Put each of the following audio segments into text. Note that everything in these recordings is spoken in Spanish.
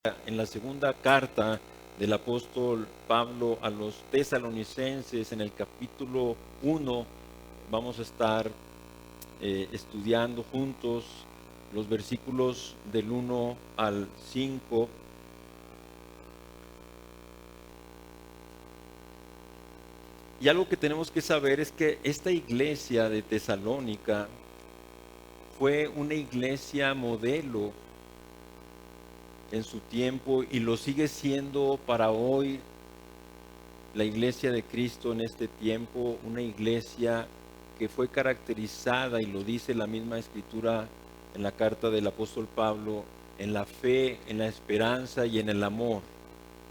en la segunda carta del apóstol Pablo a los tesalonicenses, en el capítulo 1, vamos a estar estudiando juntos los versículos del 1 al 5. Y algo que tenemos que saber es que esta iglesia de Tesalónica fue una iglesia modelo en su tiempo y lo sigue siendo para hoy. La iglesia de Cristo en este tiempo, una iglesia que fue caracterizada, y lo dice la misma escritura en la carta del apóstol Pablo, en la fe, en la esperanza y en el amor.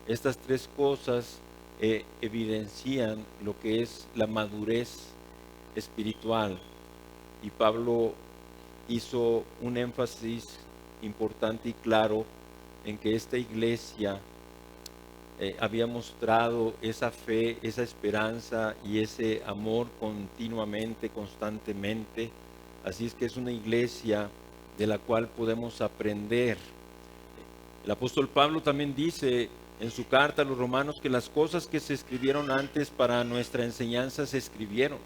Estas tres cosas evidencian lo que es la madurez espiritual. Y Pablo hizo un énfasis importante y claro en que esta iglesia había mostrado esa fe, esa esperanza y ese amor continuamente, constantemente. Así es que es una iglesia de la cual podemos aprender. El apóstol Pablo también dice en su carta a los romanos que las cosas que se escribieron antes para nuestra enseñanza se escribieron,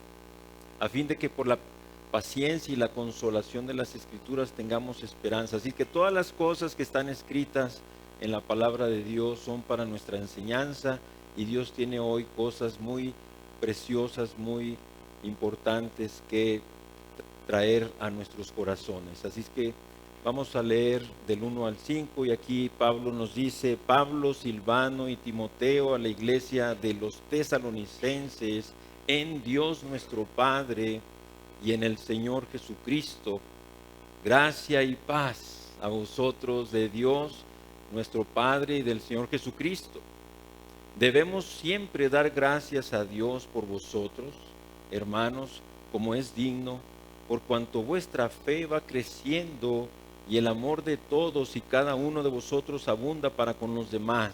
a fin de que por la paciencia y la consolación de las escrituras tengamos esperanza. Así que todas las cosas que están escritas en la palabra de Dios son para nuestra enseñanza, y Dios tiene hoy cosas muy preciosas, muy importantes que traer a nuestros corazones. Así es que vamos a leer del 1 al 5, y aquí Pablo nos dice: Pablo, Silvano y Timoteo, a la iglesia de los tesalonicenses, en Dios nuestro Padre y en el Señor Jesucristo, gracia y paz a vosotros de Dios nuestro Padre y del Señor Jesucristo. Debemos siempre dar gracias a Dios por vosotros, hermanos, como es digno, por cuanto vuestra fe va creciendo y el amor de todos y cada uno de vosotros abunda para con los demás,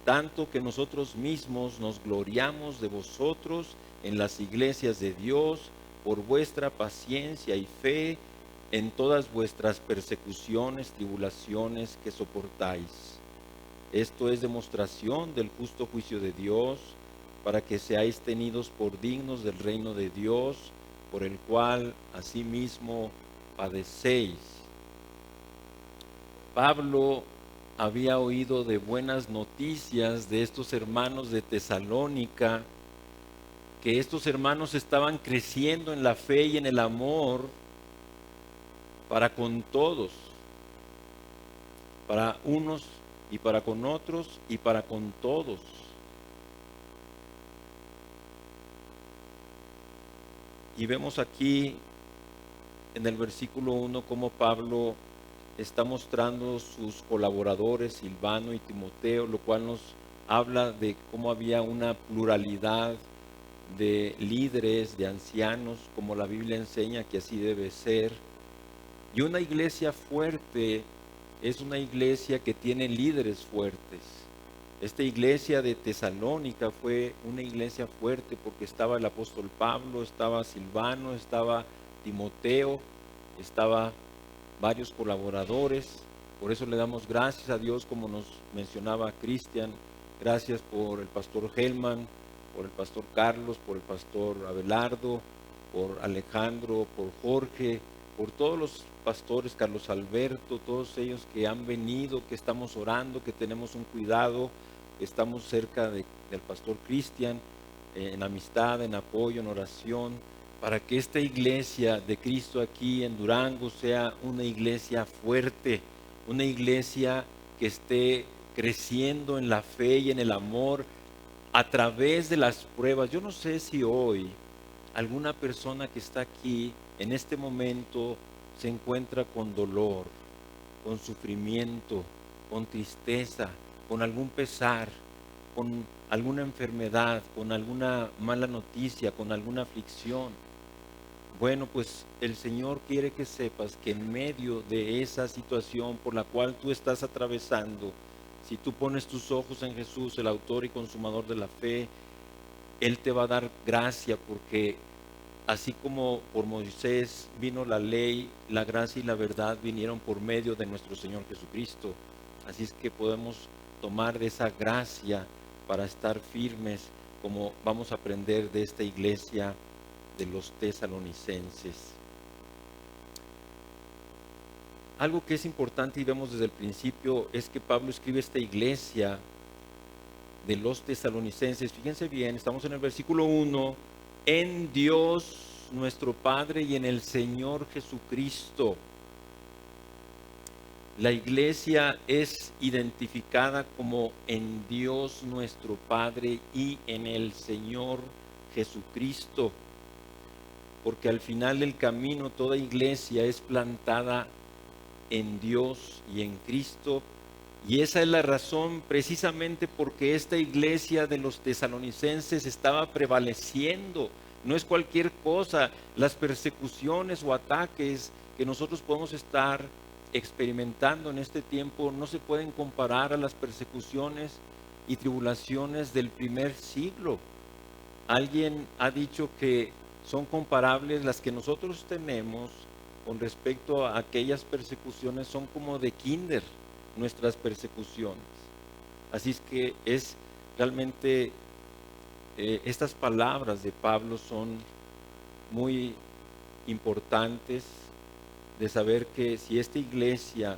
tanto que nosotros mismos nos gloriamos de vosotros en las iglesias de Dios por vuestra paciencia y fe en todas vuestras persecuciones, tribulaciones que soportáis. Esto es demostración del justo juicio de Dios, para que seáis tenidos por dignos del reino de Dios, por el cual asimismo padecéis. Pablo había oído de buenas noticias de estos hermanos de Tesalónica, que estos hermanos estaban creciendo en la fe y en el amor para con todos, para unos y para con otros y para con todos. Y vemos aquí en el versículo 1 cómo Pablo está mostrando sus colaboradores, Silvano y Timoteo, lo cual nos habla de cómo había una pluralidad de líderes, de ancianos, como la Biblia enseña que así debe ser. Y una iglesia fuerte es una iglesia que tiene líderes fuertes. Esta iglesia de Tesalónica fue una iglesia fuerte porque estaba el apóstol Pablo, estaba Silvano, estaba Timoteo, estaba varios colaboradores. Por eso le damos gracias a Dios, como nos mencionaba Cristian. Gracias por el pastor Helman, por el pastor Carlos, por el pastor Abelardo, por Alejandro, por Jorge, por todos los pastores, Carlos Alberto, todos ellos que han venido, que estamos orando, que tenemos un cuidado, que estamos cerca del pastor Cristian, en amistad, en apoyo, en oración, para que esta iglesia de Cristo aquí en Durango sea una iglesia fuerte, una iglesia que esté creciendo en la fe y en el amor a través de las pruebas. Yo no sé si hoy alguna persona que está aquí en este momento se encuentra con dolor, con sufrimiento, con tristeza, con algún pesar, con alguna enfermedad, con alguna mala noticia, con alguna aflicción. Bueno, pues el Señor quiere que sepas que en medio de esa situación por la cual tú estás atravesando, si tú pones tus ojos en Jesús, el autor y consumador de la fe, Él te va a dar gracia, porque así como por Moisés vino la ley, la gracia y la verdad vinieron por medio de nuestro Señor Jesucristo. Así es que podemos tomar de esa gracia para estar firmes, como vamos a aprender de esta iglesia de los tesalonicenses. Algo que es importante y vemos desde el principio es que Pablo escribe esta iglesia de los tesalonicenses. Fíjense bien, estamos en el versículo 1, en Dios nuestro Padre y en el Señor Jesucristo. La iglesia es identificada como en Dios nuestro Padre y en el Señor Jesucristo, porque al final del camino toda iglesia es plantada en Dios y en Cristo, y esa es la razón precisamente porque esta iglesia de los tesalonicenses estaba prevaleciendo. No es cualquier cosa, las persecuciones o ataques que nosotros podemos estar experimentando en este tiempo no se pueden comparar a las persecuciones y tribulaciones del primer siglo. Alguien ha dicho que son comparables las que nosotros tenemos con respecto a aquellas persecuciones, son como de kinder nuestras persecuciones. Así es que es realmente estas palabras de Pablo son muy importantes, de saber que si esta iglesia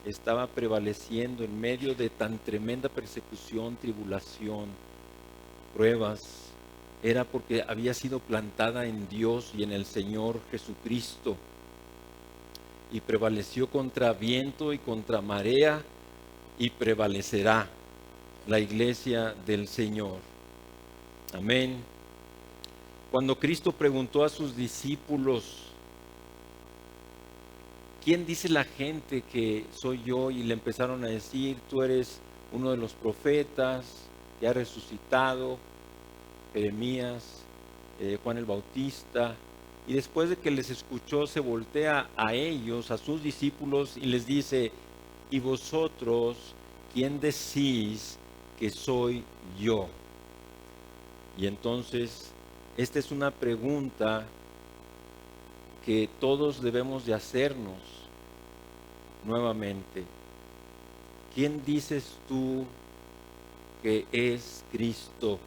estaba prevaleciendo en medio de tan tremenda persecución, tribulación, pruebas, era porque había sido plantada en Dios y en el Señor Jesucristo, y prevaleció contra viento y contra marea, y prevalecerá la iglesia del Señor. Amén. Cuando Cristo preguntó a sus discípulos, ¿quién dice la gente que soy yo? Y le empezaron a decir, tú eres uno de los profetas que ha resucitado, Jeremías, Juan el Bautista. Y después de que les escuchó, se voltea a ellos, a sus discípulos, y les dice, ¿y vosotros quién decís que soy yo? Y entonces, esta es una pregunta que todos debemos de hacernos nuevamente. ¿Quién dices tú que es Cristo?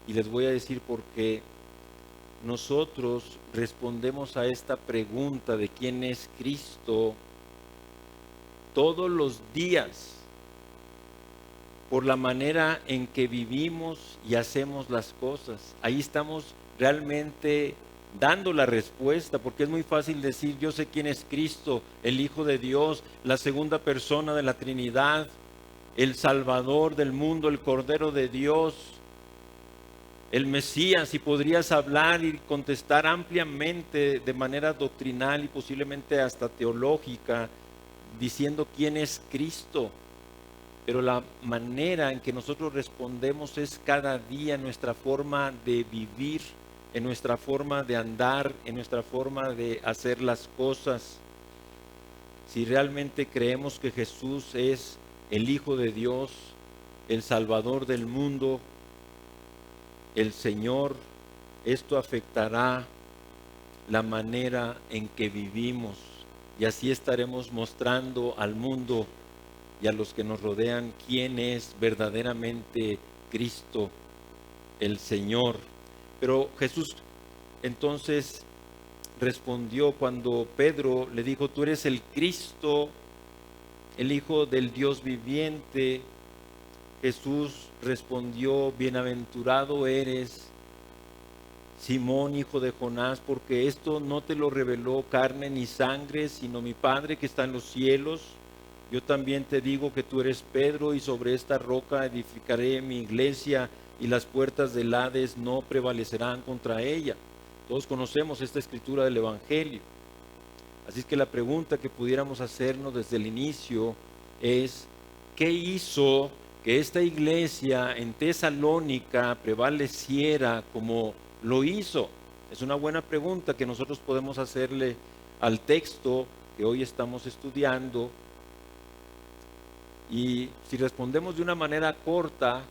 Y les voy a decir por qué. Nosotros respondemos a esta pregunta de quién es Cristo todos los días por la manera en que vivimos y hacemos las cosas. Ahí estamos realmente dando la respuesta, porque es muy fácil decir, yo sé quién es Cristo, el Hijo de Dios, la segunda persona de la Trinidad, el Salvador del mundo, el Cordero de Dios, el Mesías, y podrías hablar y contestar ampliamente de manera doctrinal y posiblemente hasta teológica, diciendo quién es Cristo. Pero la manera en que nosotros respondemos es cada día en nuestra forma de vivir, en nuestra forma de andar, en nuestra forma de hacer las cosas. Si realmente creemos que Jesús es el Hijo de Dios, el Salvador del mundo, el Señor, esto afectará la manera en que vivimos, y así estaremos mostrando al mundo y a los que nos rodean quién es verdaderamente Cristo, el Señor. Pero Jesús entonces respondió cuando Pedro le dijo, tú eres el Cristo, el Hijo del Dios viviente. Jesús respondió, bienaventurado eres, Simón, hijo de Jonás, porque esto no te lo reveló carne ni sangre, sino mi Padre que está en los cielos. Yo también te digo que tú eres Pedro, y sobre esta roca edificaré mi iglesia, y las puertas del Hades no prevalecerán contra ella. Todos conocemos esta escritura del Evangelio. Así es que la pregunta que pudiéramos hacernos desde el inicio es, ¿qué hizo que esta iglesia en Tesalónica prevaleciera como lo hizo? Es una buena pregunta que nosotros podemos hacerle al texto que hoy estamos estudiando. Y si respondemos de una manera corta,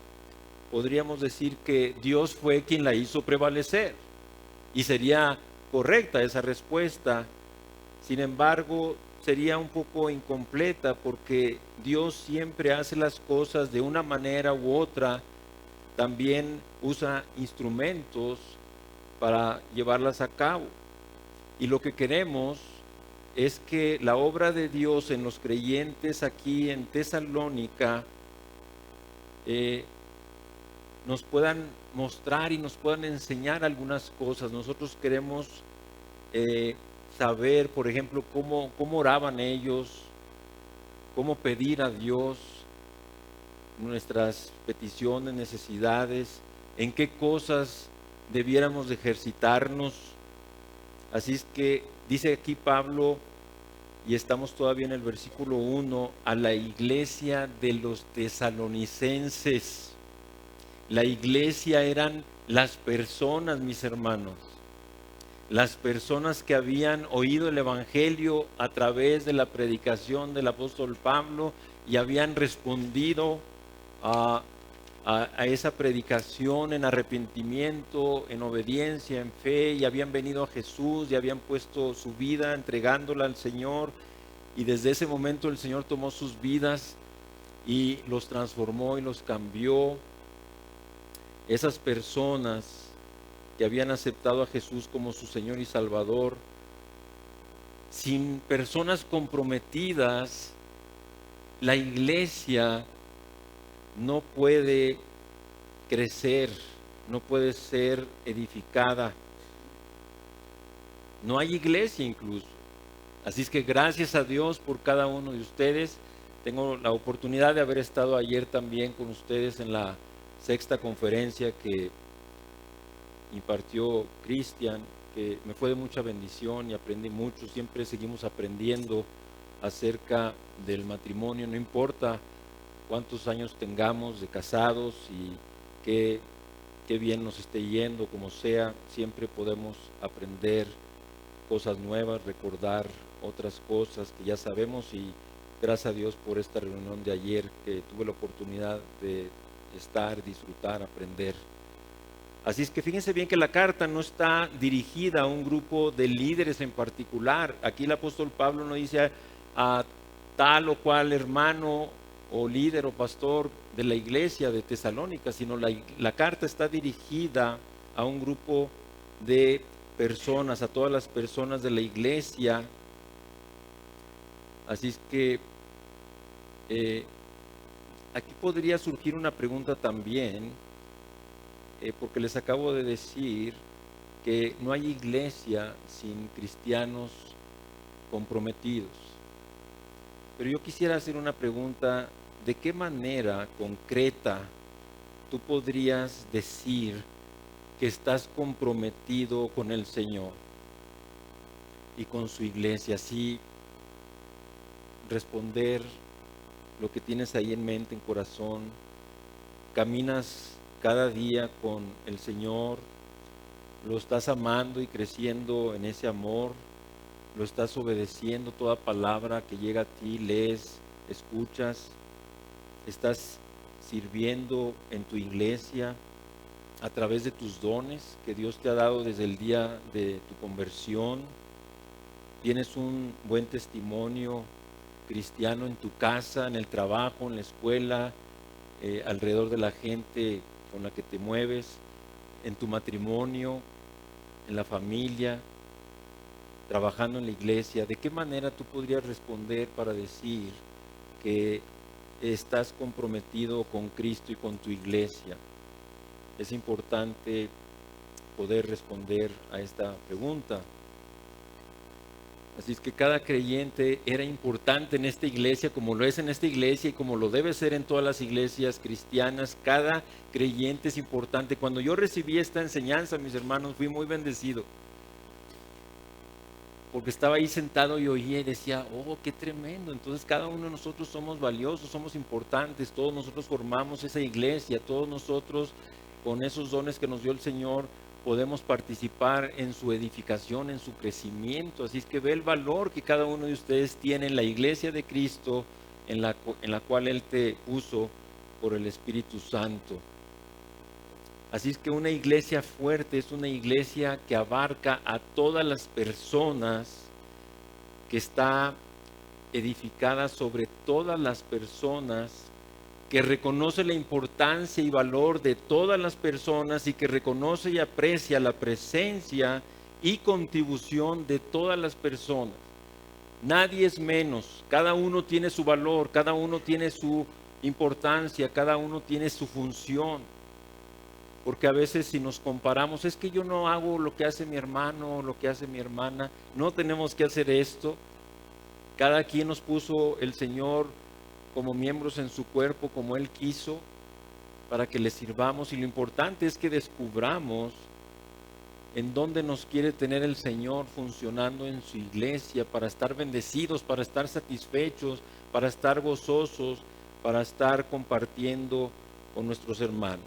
podríamos decir que Dios fue quien la hizo prevalecer. Y sería correcta esa respuesta. Sin embargo, sería un poco incompleta porque Dios siempre hace las cosas de una manera u otra. También usa instrumentos para llevarlas a cabo. Y lo que queremos es que la obra de Dios en los creyentes aquí en Tesalónica eh, nos puedan mostrar y nos puedan enseñar algunas cosas. Nosotros queremos eh, saber, por ejemplo, cómo oraban ellos, cómo pedir a Dios nuestras peticiones, necesidades, en qué cosas debiéramos de ejercitarnos. Así es que dice aquí Pablo, y estamos todavía en el versículo 1, a la iglesia de los tesalonicenses. La iglesia eran las personas, mis hermanos, las personas que habían oído el evangelio a través de la predicación del apóstol Pablo y habían respondido a, a esa predicación en arrepentimiento, en obediencia, en fe, y habían venido a Jesús y habían puesto su vida entregándola al Señor, y desde ese momento el Señor tomó sus vidas y los transformó y los cambió. Esas personas que habían aceptado a Jesús como su Señor y Salvador, sin personas comprometidas, la iglesia no puede crecer, no puede ser edificada. No hay iglesia incluso. Así es que gracias a Dios por cada uno de ustedes. Tengo la oportunidad de haber estado ayer también con ustedes en la sexta conferencia que impartió Cristian, que me fue de mucha bendición y aprendí mucho. Siempre seguimos aprendiendo acerca del matrimonio, no importa cuántos años tengamos de casados y qué bien nos esté yendo, como sea, siempre podemos aprender cosas nuevas, recordar otras cosas que ya sabemos, y gracias a Dios por esta reunión de ayer que tuve la oportunidad de estar, disfrutar, aprender. Así es que fíjense bien que la carta no está dirigida a un grupo de líderes en particular. Aquí el apóstol Pablo no dice a tal o cual hermano o líder o pastor de la iglesia de Tesalónica, sino la carta está dirigida a un grupo de personas, a todas las personas de la iglesia. Así es que aquí podría surgir una pregunta también, porque les acabo de decir que no hay iglesia sin cristianos comprometidos. Pero yo quisiera hacer una pregunta: ¿de qué manera concreta tú podrías decir que estás comprometido con el Señor y con su iglesia? Así responder lo que tienes ahí en mente, en corazón. Caminas cada día con el Señor, lo estás amando y creciendo en ese amor, lo estás obedeciendo toda palabra que llega a ti, lees, escuchas, estás sirviendo en tu iglesia a través de tus dones que Dios te ha dado desde el día de tu conversión. Tienes un buen testimonio cristiano en tu casa, en el trabajo, en la escuela, alrededor de la gente con la que te mueves, en tu matrimonio, en la familia, trabajando en la iglesia. ¿De qué manera tú podrías responder para decir que estás comprometido con Cristo y con tu iglesia? Es importante poder responder a esta pregunta. Así es que cada creyente era importante en esta iglesia, como lo es en esta iglesia y como lo debe ser en todas las iglesias cristianas. Cada creyente es importante. Cuando yo recibí esta enseñanza, mis hermanos, fui muy bendecido, porque estaba ahí sentado y oía y decía: oh, qué tremendo. Entonces cada uno de nosotros somos valiosos, somos importantes, todos nosotros formamos esa iglesia, todos nosotros con esos dones que nos dio el Señor podemos participar en su edificación, en su crecimiento. Así es que ve el valor que cada uno de ustedes tiene en la iglesia de Cristo, en la cual Él te puso por el Espíritu Santo. Así es que una iglesia fuerte es una iglesia que abarca a todas las personas, que está edificada sobre todas las personas, que reconoce la importancia y valor de todas las personas y que reconoce y aprecia la presencia y contribución de todas las personas. Nadie es menos, cada uno tiene su valor, cada uno tiene su importancia, cada uno tiene su función. Porque a veces si nos comparamos, es que yo no hago lo que hace mi hermano o lo que hace mi hermana, no tenemos que hacer esto. Cada quien nos puso el Señor como miembros en su cuerpo, como Él quiso, para que le sirvamos. Y lo importante es que descubramos en dónde nos quiere tener el Señor funcionando en su iglesia, para estar bendecidos, para estar satisfechos, para estar gozosos, para estar compartiendo con nuestros hermanos.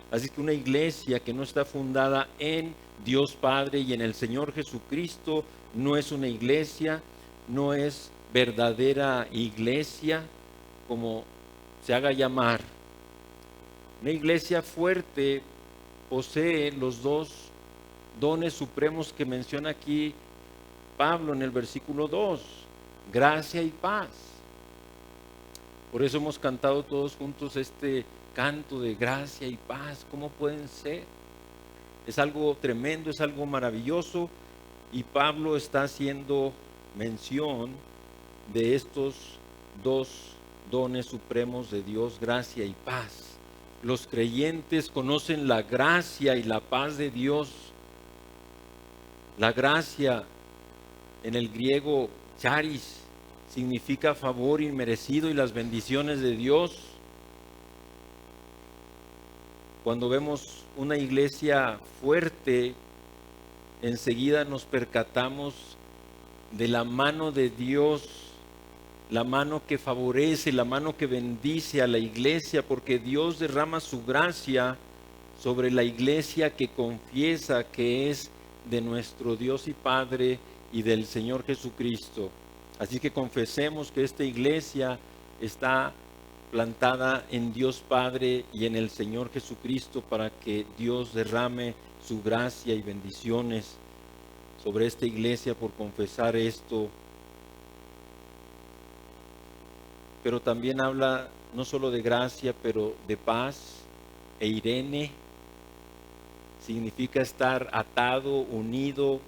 Así que una iglesia que no está fundada en Dios Padre y en el Señor Jesucristo no es una iglesia, no es verdadera iglesia, como se haga llamar. Una iglesia fuerte posee los dos dones supremos que menciona aquí Pablo en el versículo 2, gracia y paz. Por eso hemos cantado todos juntos este canto de gracia y paz. ¿Cómo pueden ser? Es algo tremendo, es algo maravilloso, y Pablo está haciendo mención de estos dos dones supremos de Dios, gracia y paz. Los creyentes conocen la gracia y la paz de Dios. La gracia en el griego charis significa favor inmerecido y las bendiciones de Dios. Cuando vemos una iglesia fuerte, enseguida nos percatamos de la mano de Dios, la mano que favorece, la mano que bendice a la iglesia, porque Dios derrama su gracia sobre la iglesia que confiesa que es de nuestro Dios y Padre y del Señor Jesucristo. Así que confesemos que esta iglesia está plantada en Dios Padre y en el Señor Jesucristo, para que Dios derrame su gracia y bendiciones sobre esta iglesia por confesar esto. Pero también habla no solo de gracia, pero de paz. Eirene significa estar atado, unido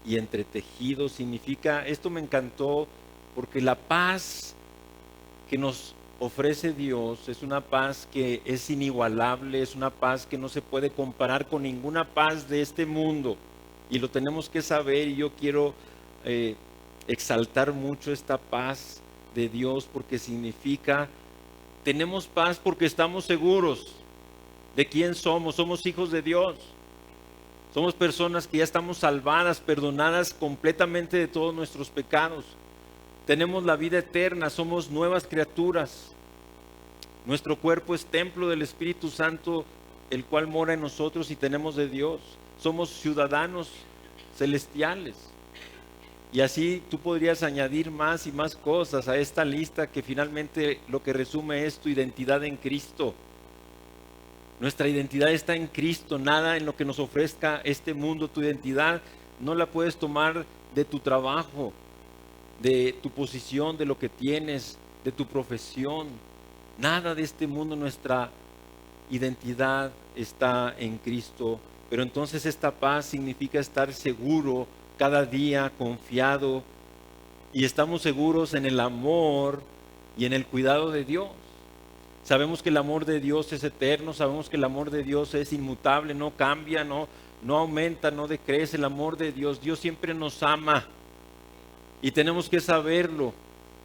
y entretejido. Significa, esto me encantó, porque la paz que nos ofrece Dios es una paz que es inigualable, es una paz que no se puede comparar con ninguna paz de este mundo, y lo tenemos que saber. Y yo quiero exaltar mucho esta paz de Dios, porque significa, tenemos paz porque estamos seguros de quién somos. Somos hijos de Dios, somos personas que ya estamos salvadas, perdonadas completamente de todos nuestros pecados. Tenemos la vida eterna, somos nuevas criaturas. Nuestro cuerpo es templo del Espíritu Santo, el cual mora en nosotros, y tenemos de Dios. Somos ciudadanos celestiales. Y así tú podrías añadir más y más cosas a esta lista, que finalmente lo que resume es tu identidad en Cristo. Nuestra identidad está en Cristo, nada en lo que nos ofrezca este mundo. Tu identidad no la puedes tomar de tu trabajo, de tu posición, de lo que tienes, de tu profesión. Nada de este mundo. Nuestra identidad está en Cristo. Pero entonces esta paz significa estar seguro cada día, confiado, y estamos seguros en el amor y en el cuidado de Dios. Sabemos que el amor de Dios es eterno, sabemos que el amor de Dios es inmutable, no cambia, no aumenta, no decrece. El amor de Dios, Dios siempre nos ama, y tenemos que saberlo,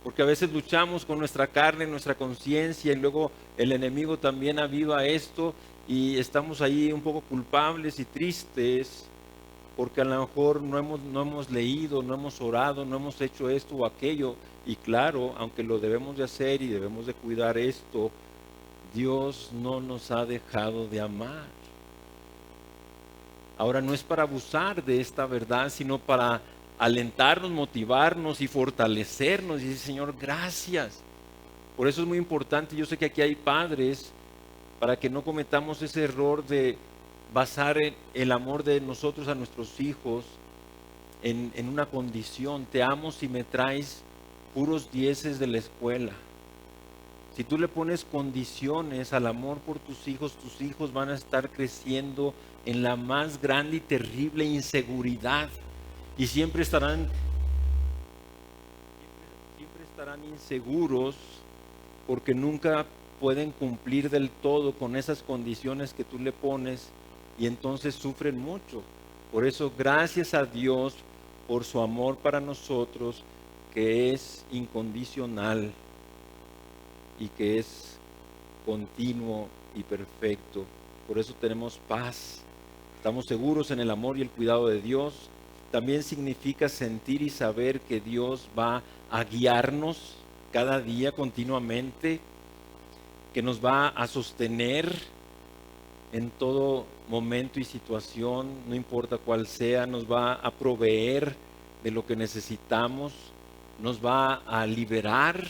porque a veces luchamos con nuestra carne, nuestra conciencia, y luego el enemigo también aviva esto, y estamos ahí un poco culpables y tristes, porque a lo mejor no hemos leído, no hemos orado, no hemos hecho esto o aquello. Y claro, aunque lo debemos de hacer y debemos de cuidar esto, Dios no nos ha dejado de amar. Ahora, no es para abusar de esta verdad, sino para alentarnos, motivarnos y fortalecernos. Y dice, Señor, gracias. Por eso es muy importante. Yo sé que aquí hay padres, para que no cometamos ese error de basar el amor de nosotros a nuestros hijos en una condición. Te amo si me traes puros dieces de la escuela. Si tú le pones condiciones al amor por tus hijos van a estar creciendo en la más grande y terrible inseguridad. Y siempre estarán inseguros porque nunca pueden cumplir del todo con esas condiciones que tú le pones y entonces sufren mucho. Por eso, gracias a Dios por su amor para nosotros, que es incondicional y que es continuo y perfecto. Por eso tenemos paz. Estamos seguros en el amor y el cuidado de Dios. También significa sentir y saber que Dios va a guiarnos cada día continuamente, que nos va a sostener en todo momento y situación, no importa cuál sea, nos va a proveer de lo que necesitamos, nos va a liberar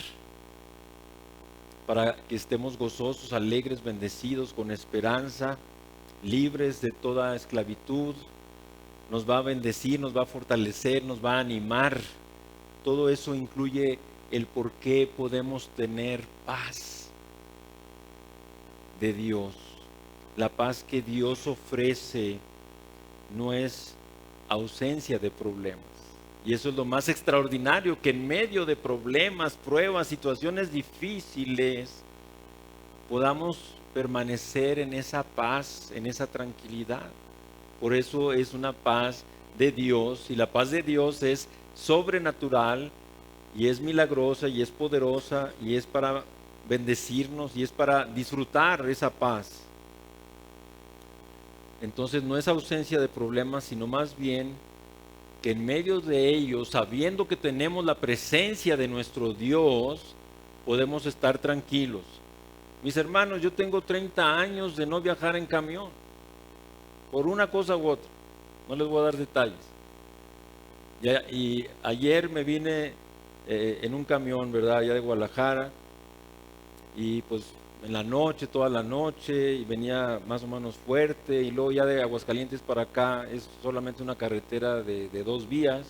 para que estemos gozosos, alegres, bendecidos, con esperanza, libres de toda esclavitud. Nos va a bendecir, nos va a fortalecer, nos va a animar. Todo eso incluye el por qué podemos tener paz de Dios. La paz que Dios ofrece no es ausencia de problemas. Y eso es lo más extraordinario, que en medio de problemas, pruebas, situaciones difíciles, podamos permanecer en esa paz, en esa tranquilidad. Por eso es una paz de Dios, y la paz de Dios es sobrenatural y es milagrosa y es poderosa y es para bendecirnos y es para disfrutar esa paz. Entonces no es ausencia de problemas, sino más bien que en medio de ellos, sabiendo que tenemos la presencia de nuestro Dios, podemos estar tranquilos. Mis hermanos, yo tengo 30 años de no viajar en camión, por una cosa u otra. No les voy a dar detalles. Y ayer me vine en un camión, ¿verdad? Allá de Guadalajara, y pues en la noche, toda la noche, y venía más o menos fuerte, y luego ya de Aguascalientes para acá es solamente una carretera de 2 vías,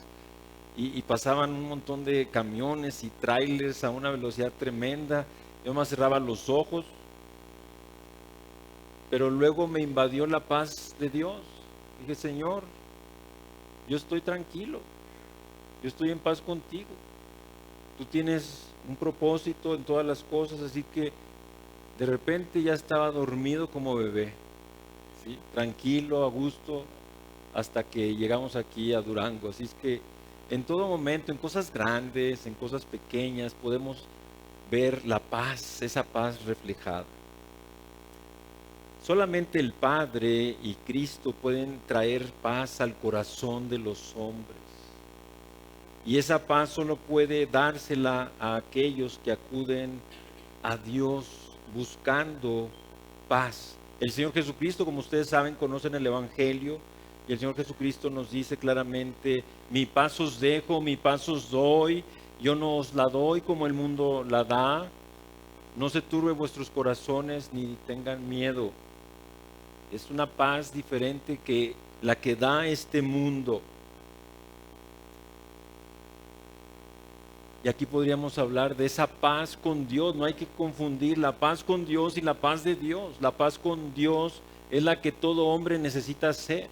y pasaban un montón de camiones y trailers a una velocidad tremenda. Yo me cerraba los ojos, pero luego me invadió la paz de Dios. Dije, Señor, yo estoy tranquilo, yo estoy en paz contigo. Tú tienes un propósito en todas las cosas, así que de repente ya estaba dormido como bebé, ¿sí? Tranquilo, a gusto, hasta que llegamos aquí a Durango. Así es que en todo momento, en cosas grandes, en cosas pequeñas, podemos ver la paz, esa paz reflejada. Solamente el Padre y Cristo pueden traer paz al corazón de los hombres. Y esa paz solo puede dársela a aquellos que acuden a Dios buscando paz. El Señor Jesucristo, como ustedes saben, conocen el Evangelio, y el Señor Jesucristo nos dice claramente: mi paz os dejo, mi paz os doy, yo no os la doy como el mundo la da. No se turben vuestros corazones ni tengan miedo. Es una paz diferente que la que da este mundo. Y aquí podríamos hablar de esa paz con Dios. No hay que confundir la paz con Dios y la paz de Dios. La paz con Dios es la que todo hombre necesita hacer.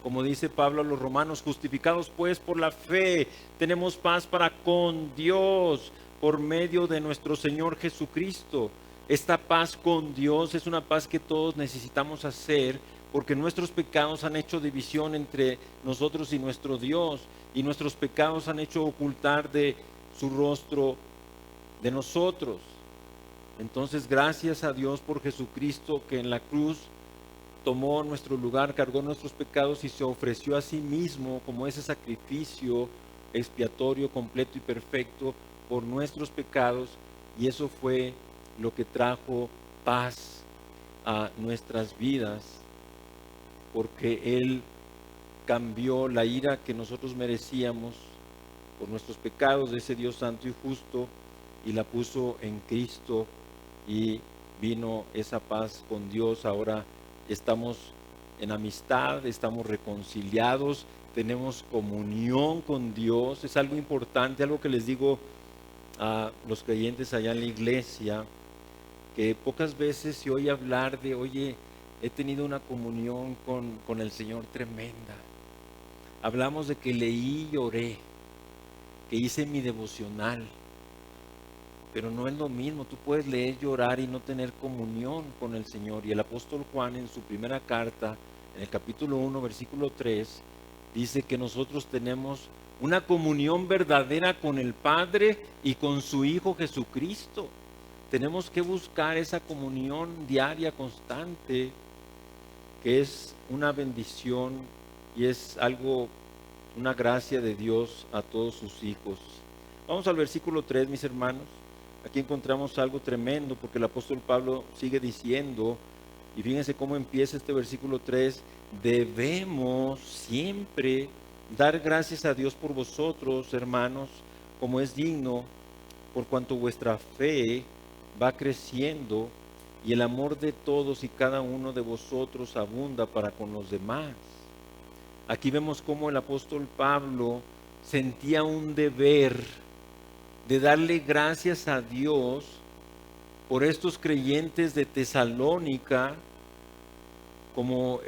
Como dice Pablo a los romanos: justificados pues por la fe, tenemos paz para con Dios por medio de nuestro Señor Jesucristo. Esta paz con Dios es una paz que todos necesitamos hacer, porque nuestros pecados han hecho división entre nosotros y nuestro Dios, y nuestros pecados han hecho ocultar de su rostro de nosotros. Entonces, gracias a Dios por Jesucristo, que en la cruz tomó nuestro lugar, cargó nuestros pecados y se ofreció a sí mismo como ese sacrificio expiatorio, completo y perfecto por nuestros pecados, y eso fue lo que trajo paz a nuestras vidas, porque Él cambió la ira que nosotros merecíamos por nuestros pecados de ese Dios santo y justo, y la puso en Cristo, y vino esa paz con Dios. Ahora estamos en amistad, estamos reconciliados, tenemos comunión con Dios. Es algo importante, algo que les digo a los creyentes allá en la iglesia que pocas veces se oye hablar de, oye, he tenido una comunión con el Señor tremenda. Hablamos de que leí y oré, que hice mi devocional, pero no es lo mismo. Tú puedes leer y orar y no tener comunión con el Señor. Y el apóstol Juan en su primera carta, en el capítulo 1, versículo 3, dice que nosotros tenemos una comunión verdadera con el Padre y con su Hijo Jesucristo. Tenemos que buscar esa comunión diaria, constante, que es una bendición y es algo, una gracia de Dios a todos sus hijos. Vamos al versículo 3, mis hermanos. Aquí encontramos algo tremendo porque el apóstol Pablo sigue diciendo, y fíjense cómo empieza este versículo 3, debemos siempre dar gracias a Dios por vosotros, hermanos, como es digno, por cuanto vuestra fe va creciendo y el amor de todos y cada uno de vosotros abunda para con los demás. Aquí vemos cómo el apóstol Pablo sentía un deber de darle gracias a Dios por estos creyentes de Tesalónica, como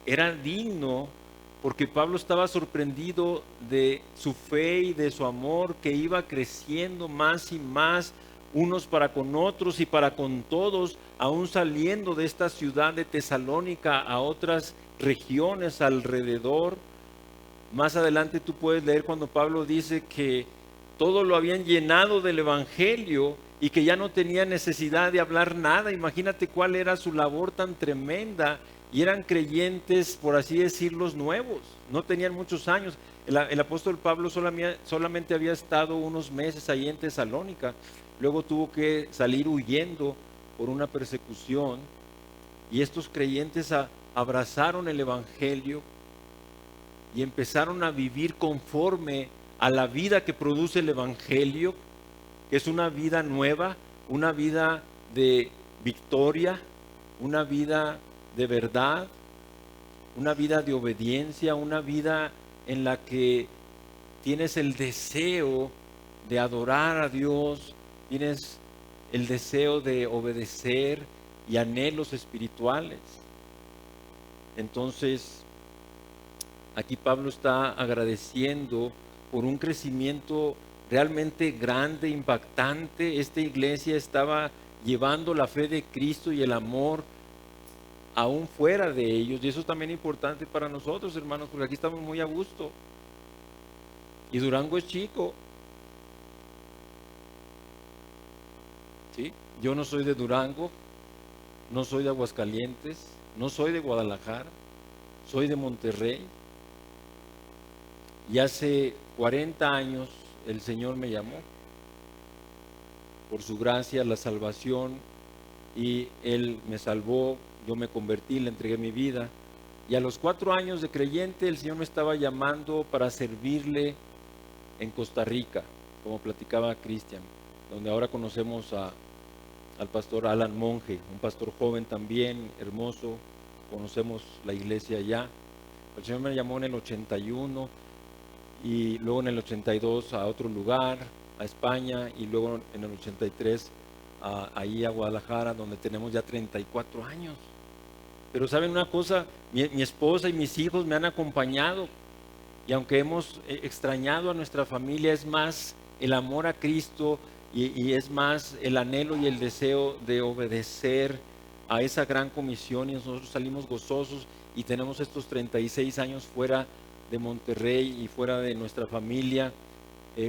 era digno, porque Pablo estaba sorprendido de su fe y de su amor que iba creciendo más y más unos para con otros y para con todos, aún saliendo de esta ciudad de Tesalónica a otras regiones alrededor. Más adelante tú puedes leer cuando Pablo dice que todo lo habían llenado del evangelio y que ya no tenía necesidad de hablar nada. Imagínate cuál era su labor tan tremenda. Y eran creyentes, por así decirlo, nuevos. No tenían muchos años. El apóstol Pablo solamente había estado unos meses ahí en Tesalónica. Luego tuvo que salir huyendo por una persecución. Y estos creyentes abrazaron el evangelio y empezaron a vivir conforme a la vida que produce el evangelio, que es una vida nueva, una vida de victoria, una vida de verdad, una vida de obediencia, una vida en la que tienes el deseo de adorar a Dios, tienes el deseo de obedecer y anhelos espirituales. Entonces, aquí Pablo está agradeciendo por un crecimiento realmente grande, impactante. Esta iglesia estaba llevando la fe de Cristo y el amor aún fuera de ellos. Y eso es también importante para nosotros, hermanos, porque aquí estamos muy a gusto. Y Durango es chico. ¿Sí? Yo no soy de Durango, no soy de Aguascalientes, no soy de Guadalajara, soy de Monterrey. Y hace 40 años el Señor me llamó por su gracia, la salvación, y Él me salvó, yo me convertí, le entregué mi vida. Y a los 4 años de creyente el Señor me estaba llamando para servirle en Costa Rica, como platicaba Cristian, donde ahora conocemos al pastor Alan Monge, un pastor joven también, hermoso, conocemos la iglesia allá. El Señor me llamó en el 81 y luego en el 82 a otro lugar, a España, y luego en el 83 ahí a Guadalajara, donde tenemos ya 34 años. Pero saben una cosa, mi esposa y mis hijos me han acompañado, y aunque hemos extrañado a nuestra familia, es más el amor a Cristo y es más el anhelo y el deseo de obedecer a esa gran comisión, y nosotros salimos gozosos y tenemos estos 36 años fuera de Monterrey y fuera de nuestra familia,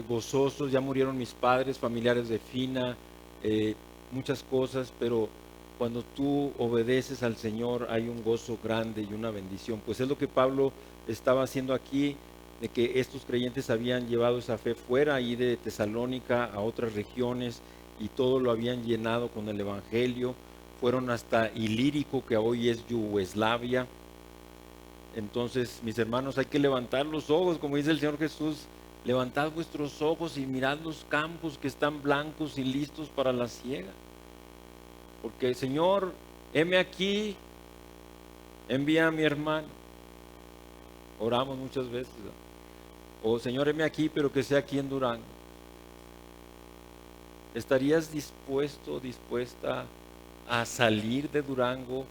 gozosos. Ya murieron mis padres, familiares de Fina, muchas cosas, pero cuando tú obedeces al Señor hay un gozo grande y una bendición. Pues es lo que Pablo estaba haciendo aquí, de que estos creyentes habían llevado esa fe fuera ahí de Tesalónica a otras regiones y todo lo habían llenado con el evangelio. Fueron hasta Ilírico, que hoy es Yugoslavia. Entonces, mis hermanos, hay que levantar los ojos, como dice el Señor Jesús: levantad vuestros ojos y mirad los campos que están blancos y listos para la siega. Porque, Señor, heme aquí, envía a mi hermano. Oramos muchas veces, ¿no? O Señor, heme aquí, pero que sea aquí en Durango. ¿Estarías dispuesto, dispuesta a salir de Durango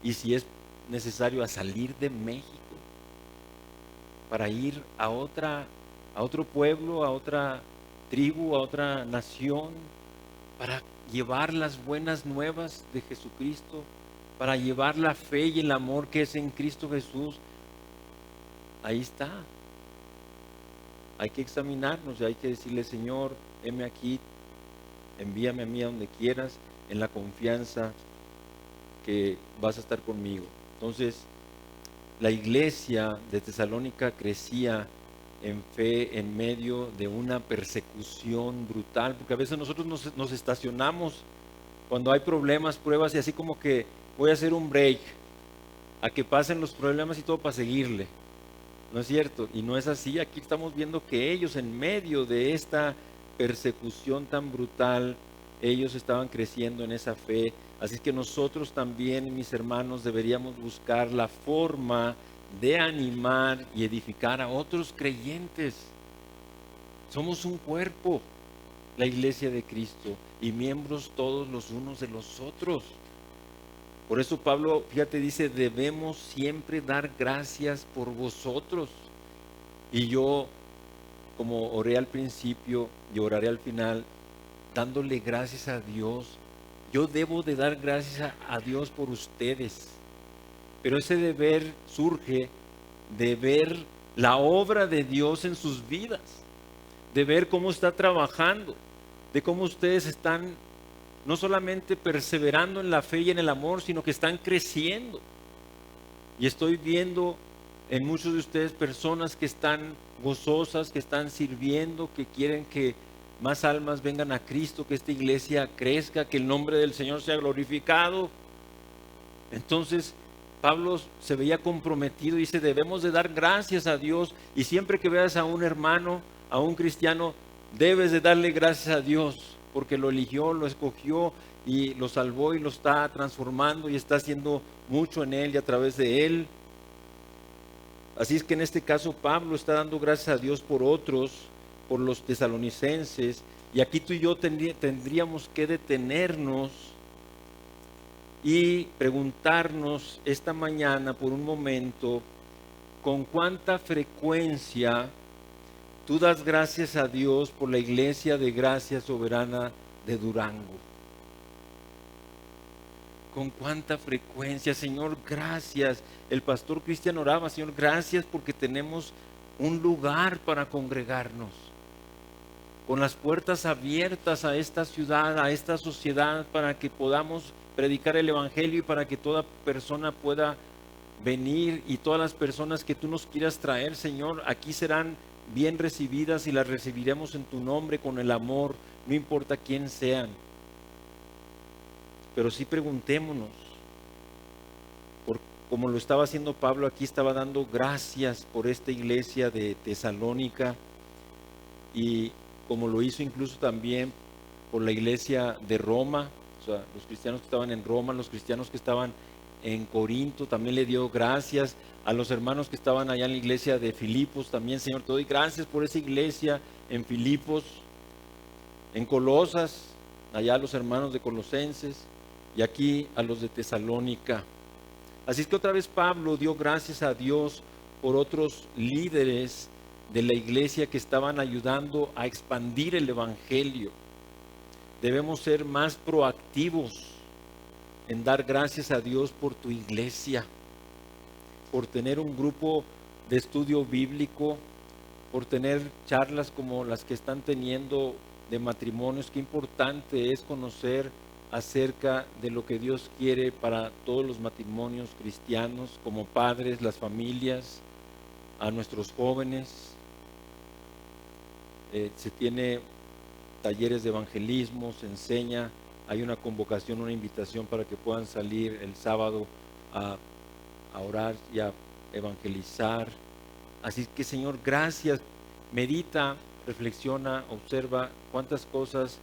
y si es necesario a salir de México para ir a otro pueblo, a otra tribu, a otra nación, para llevar las buenas nuevas de Jesucristo, para llevar la fe y el amor que es en Cristo Jesús? Ahí está. Hay que examinarnos y hay que decirle, Señor, heme aquí, envíame a mí a donde quieras, en la confianza que vas a estar conmigo. Entonces, la iglesia de Tesalónica crecía en fe en medio de una persecución brutal, porque a veces nosotros nos estacionamos cuando hay problemas, pruebas, y así como que voy a hacer un break a que pasen los problemas y todo para seguirle. ¿No es cierto? Y no es así. Aquí estamos viendo que ellos, en medio de esta persecución tan brutal, ellos estaban creciendo en esa fe. Así que nosotros también, mis hermanos, deberíamos buscar la forma de animar y edificar a otros creyentes. Somos un cuerpo, la iglesia de Cristo, y miembros todos los unos de los otros. Por eso Pablo, fíjate, dice, debemos siempre dar gracias por vosotros. Y yo, como oré al principio y oraré al final, dándole gracias a Dios. Yo debo de dar gracias a Dios por ustedes. Pero ese deber surge de ver la obra de Dios en sus vidas, de ver cómo está trabajando, de cómo ustedes están no solamente perseverando en la fe y en el amor, sino que están creciendo. Y estoy viendo en muchos de ustedes personas que están gozosas, que están sirviendo, que quieren que más almas vengan a Cristo, que esta iglesia crezca, que el nombre del Señor sea glorificado. Entonces, Pablo se veía comprometido y dice, debemos de dar gracias a Dios. Y siempre que veas a un hermano, a un cristiano, debes de darle gracias a Dios, porque lo eligió, lo escogió y lo salvó y lo está transformando y está haciendo mucho en él y a través de él. Así es que en este caso Pablo está dando gracias a Dios por otros, por los tesalonicenses, y aquí tú y yo tendríamos que detenernos y preguntarnos esta mañana por un momento, ¿con cuánta frecuencia tú das gracias a Dios por la iglesia de Gracia Soberana de Durango? ¿Con cuánta frecuencia? Señor, gracias. El pastor Cristian oraba, Señor, gracias porque tenemos un lugar para congregarnos, con las puertas abiertas a esta ciudad, a esta sociedad, para que podamos predicar el Evangelio y para que toda persona pueda venir, y todas las personas que tú nos quieras traer, Señor, aquí serán bien recibidas y las recibiremos en tu nombre con el amor, no importa quién sean. Pero sí preguntémonos, como lo estaba haciendo Pablo aquí, estaba dando gracias por esta iglesia de Tesalónica, y como lo hizo incluso también por la iglesia de Roma, o sea, los cristianos que estaban en Roma, los cristianos que estaban en Corinto, también le dio gracias a los hermanos que estaban allá en la iglesia de Filipos, también, Señor, te doy gracias por esa iglesia en Filipos, en Colosas, allá a los hermanos de Colosenses, y aquí a los de Tesalónica. Así es que otra vez Pablo dio gracias a Dios por otros líderes de la iglesia que estaban ayudando a expandir el Evangelio. Debemos ser más proactivos en dar gracias a Dios por tu iglesia, por tener un grupo de estudio bíblico, por tener charlas como las que están teniendo de matrimonios. Qué importante es conocer acerca de lo que Dios quiere para todos los matrimonios cristianos, como padres, las familias, a nuestros jóvenes. Se tiene talleres de evangelismo, se enseña, hay una convocación, una invitación para que puedan salir el sábado a orar y a evangelizar. Así que, Señor, gracias. Medita, reflexiona, observa cuántas cosas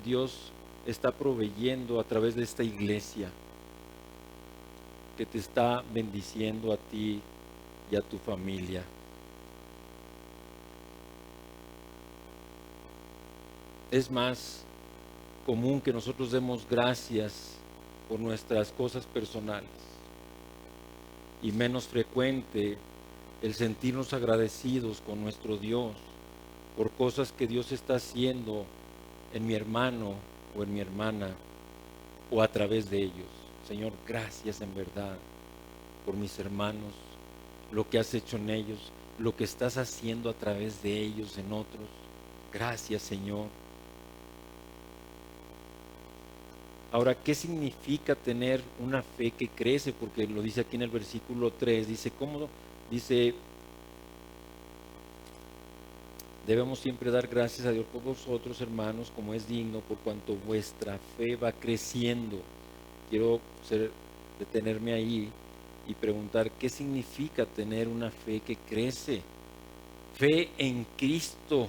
Dios está proveyendo a través de esta iglesia, que te está bendiciendo a ti y a tu familia. es más común que nosotros demos gracias por nuestras cosas personales y menos frecuente el sentirnos agradecidos con nuestro Dios por cosas que Dios está haciendo en mi hermano o en mi hermana o a través de ellos. Señor, gracias en verdad por mis hermanos, lo que has hecho en ellos, lo que estás haciendo a través de ellos en otros. Gracias, Señor. Ahora, ¿qué significa tener una fe que crece? Porque lo dice aquí en el versículo 3, dice, ¿cómo? Dice, debemos siempre dar gracias a Dios por vosotros, hermanos, como es digno, por cuanto vuestra fe va creciendo. Quiero detenerme ahí y preguntar, ¿qué significa tener una fe que crece? Fe en Cristo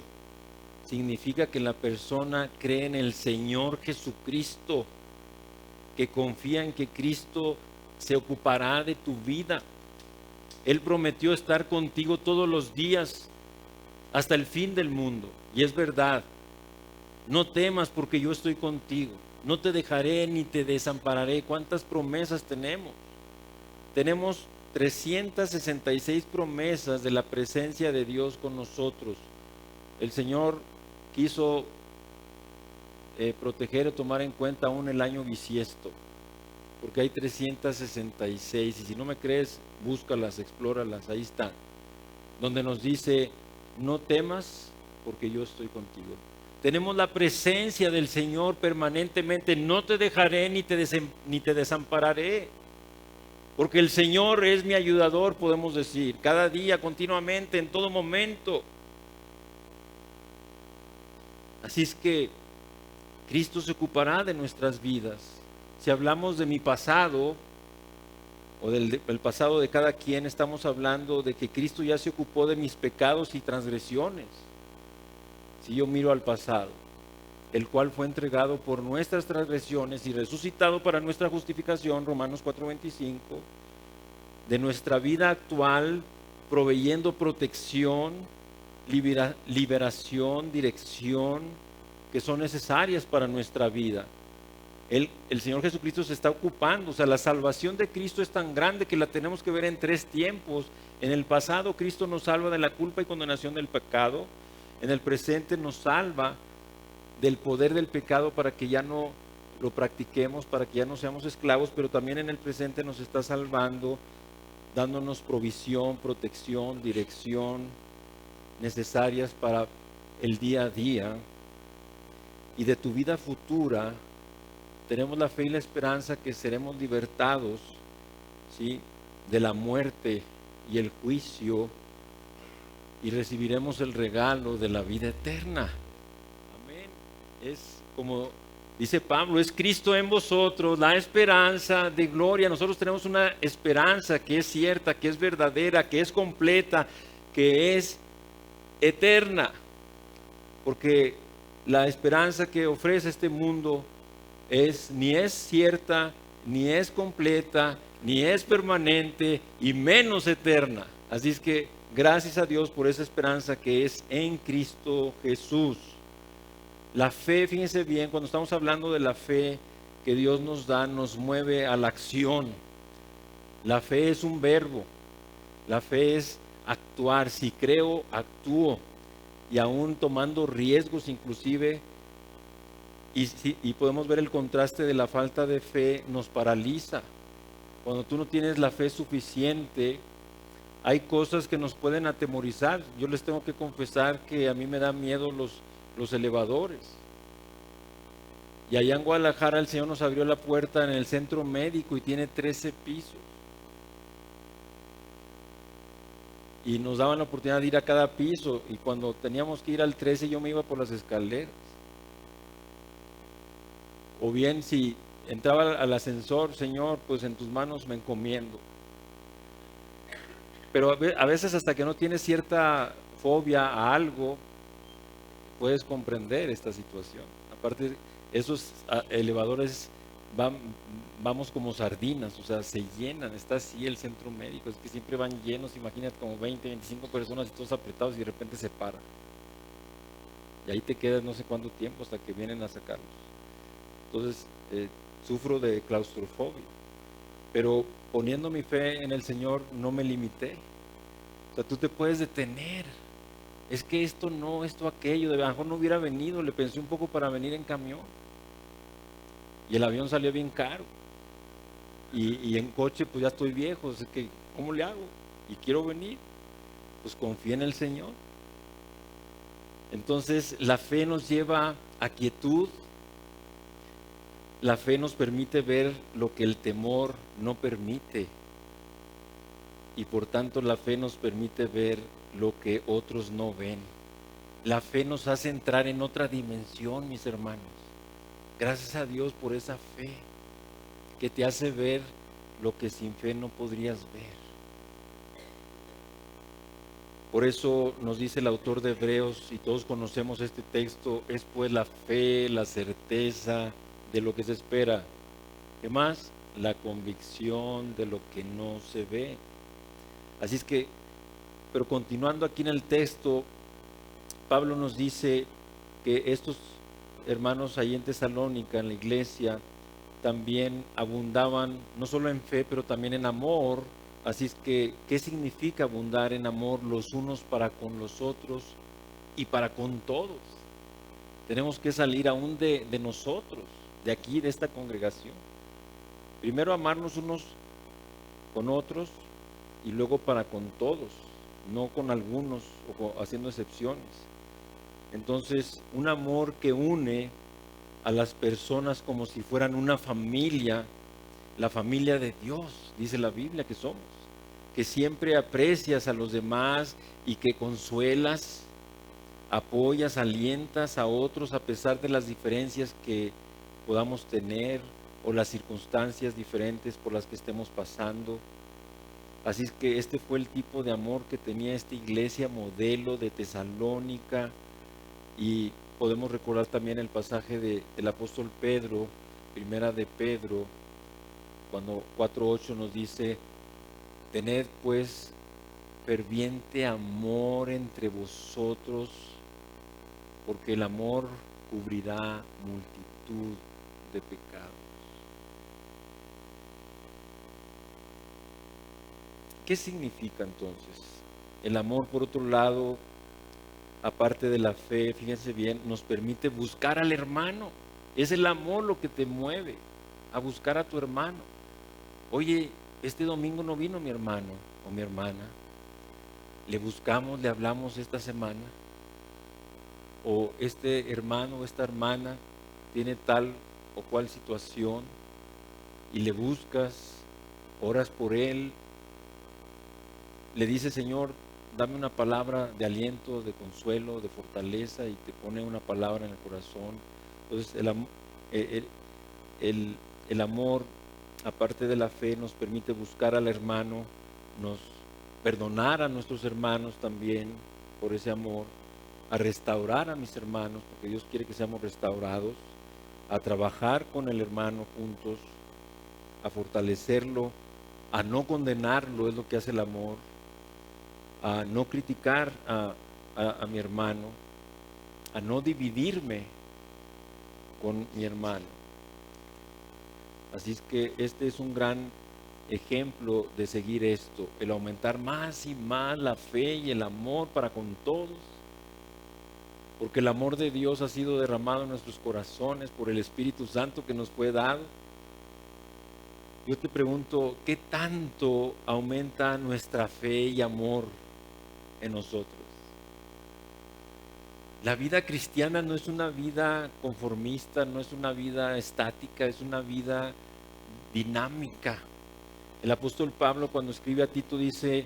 significa que la persona cree en el Señor Jesucristo, que confía en que Cristo se ocupará de tu vida. Él prometió estar contigo todos los días hasta el fin del mundo. Y es verdad. No temas porque yo estoy contigo. No te dejaré ni te desampararé. ¿Cuántas promesas tenemos? Tenemos 366 promesas de la presencia de Dios con nosotros. El Señor quiso proteger o tomar en cuenta aún el año bisiesto, porque hay 366, y si no me crees, búscalas, explóralas, ahí están, donde nos dice, no temas porque yo estoy contigo. Tenemos la presencia del Señor permanentemente, no te dejaré ni te desampararé, porque el Señor es mi ayudador, podemos decir, cada día, continuamente, en todo momento. Así es que Cristo se ocupará de nuestras vidas. Si hablamos de mi pasado o del pasado de cada quien, estamos hablando de que Cristo ya se ocupó de mis pecados y transgresiones. Si yo miro al pasado, el cual fue entregado por nuestras transgresiones y resucitado para nuestra justificación, Romanos 4:25, de nuestra vida actual, proveyendo protección, liberación, dirección, que son necesarias para nuestra vida. El Señor Jesucristo se está ocupando, o sea, la salvación de Cristo es tan grande que la tenemos que ver en 3 tiempos. En el pasado, Cristo nos salva de la culpa y condenación del pecado. En el presente nos salva del poder del pecado para que ya no lo practiquemos, para que ya no seamos esclavos, pero también en el presente nos está salvando, dándonos provisión, protección, dirección necesarias para el día a día. Y de tu vida futura tenemos la fe y la esperanza que seremos libertados, ¿sí?, de la muerte y el juicio, y recibiremos el regalo de la vida eterna. Amén. Es como dice Pablo, es Cristo en vosotros, la esperanza de gloria. Nosotros tenemos una esperanza que es cierta, que es verdadera, que es completa, que es eterna, porque la esperanza que ofrece este mundo ni es cierta, ni es completa, ni es permanente, y menos eterna. Así es que gracias a Dios por esa esperanza que es en Cristo Jesús. La fe, fíjense bien, cuando estamos hablando de la fe que Dios nos da, nos mueve a la acción. La fe es un verbo, la fe es actuar. Si creo, actúo, y aún tomando riesgos inclusive. Y podemos ver el contraste de la falta de fe, nos paraliza. Cuando tú no tienes la fe suficiente, hay cosas que nos pueden atemorizar. Yo les tengo que confesar que a mí me da miedo los elevadores. Y allá en Guadalajara el Señor nos abrió la puerta en el centro médico y tiene 13 pisos. Y nos daban la oportunidad de ir a cada piso, y cuando teníamos que ir al 13 yo me iba por las escaleras. O bien si entraba al ascensor, Señor, pues en tus manos me encomiendo. Pero a veces hasta que no tienes cierta fobia a algo, puedes comprender esta situación. Aparte, esos elevadores vamos como sardinas, o sea, se llenan, está así el centro médico, es que siempre van llenos, imagínate como 20, 25 personas y todos apretados y de repente se para. y ahí te quedas no sé cuánto tiempo hasta que vienen a sacarlos. Entonces, sufro de claustrofobia, pero poniendo mi fe en el Señor no me limité. O sea, tú te puedes detener. Es que esto no, esto aquello, de a lo mejor no hubiera venido, le pensé un poco para venir en camión. Y el avión salió bien caro. Y en coche pues ya estoy viejo, así que ¿cómo le hago? Y quiero venir, pues confía en el Señor. Entonces la fe nos lleva a quietud, la fe nos permite ver lo que el temor no permite. Y por tanto la fe nos permite ver lo que otros no ven. La fe nos hace entrar en otra dimensión, mis hermanos. Gracias a Dios por esa fe que te hace ver lo que sin fe no podrías ver. Por eso nos dice el autor de Hebreos, y todos conocemos este texto, es pues la fe, la certeza de lo que se espera. ¿Qué más? La convicción de lo que no se ve. Así es que, pero continuando aquí en el texto, Pablo nos dice que estos hermanos ahí en Tesalónica, en la iglesia, también abundaban no solo en fe, pero también en amor. Así es que, ¿qué significa abundar en amor los unos para con los otros y para con todos? Tenemos que salir aún de nosotros, de aquí, de esta congregación. Primero amarnos unos con otros y luego para con todos, no con algunos o haciendo excepciones. Entonces, un amor que une a las personas como si fueran una familia, la familia de Dios, dice la Biblia que somos, que siempre aprecias a los demás y que consuelas, apoyas, alientas a otros a pesar de las diferencias que podamos tener o las circunstancias diferentes por las que estemos pasando. Así es que este fue el tipo de amor que tenía esta iglesia modelo de Tesalónica. Y podemos recordar también el pasaje del apóstol Pedro, primera de Pedro, cuando 4:8 nos dice: tened pues ferviente amor entre vosotros, porque el amor cubrirá multitud de pecados. ¿Qué significa entonces? El amor, por otro lado, aparte de la fe, fíjense bien, nos permite buscar al hermano. Es el amor lo que te mueve a buscar a tu hermano. Oye, este domingo no vino mi hermano o mi hermana. Le buscamos, le hablamos esta semana. O este hermano o esta hermana tiene tal o cual situación y le buscas, oras por él, le dices: Señor, dame una palabra de aliento, de consuelo, de fortaleza, y te pone una palabra en el corazón. Entonces el amor, aparte de la fe, nos permite buscar al hermano, nos perdonar a nuestros hermanos también por ese amor, a restaurar a mis hermanos, porque Dios quiere que seamos restaurados, a trabajar con el hermano juntos, a fortalecerlo, a no condenarlo, es lo que hace el amor, a no criticar a mi hermano, a no dividirme con mi hermano. Así es que este es un gran ejemplo de seguir esto, el aumentar más y más la fe y el amor para con todos, porque el amor de Dios ha sido derramado en nuestros corazones por el Espíritu Santo que nos fue dado. Yo te pregunto, ¿qué tanto aumenta nuestra fe y amor en nosotros? La vida cristiana no es una vida conformista, no es una vida estática, es una vida dinámica. El apóstol Pablo, cuando escribe a Tito, dice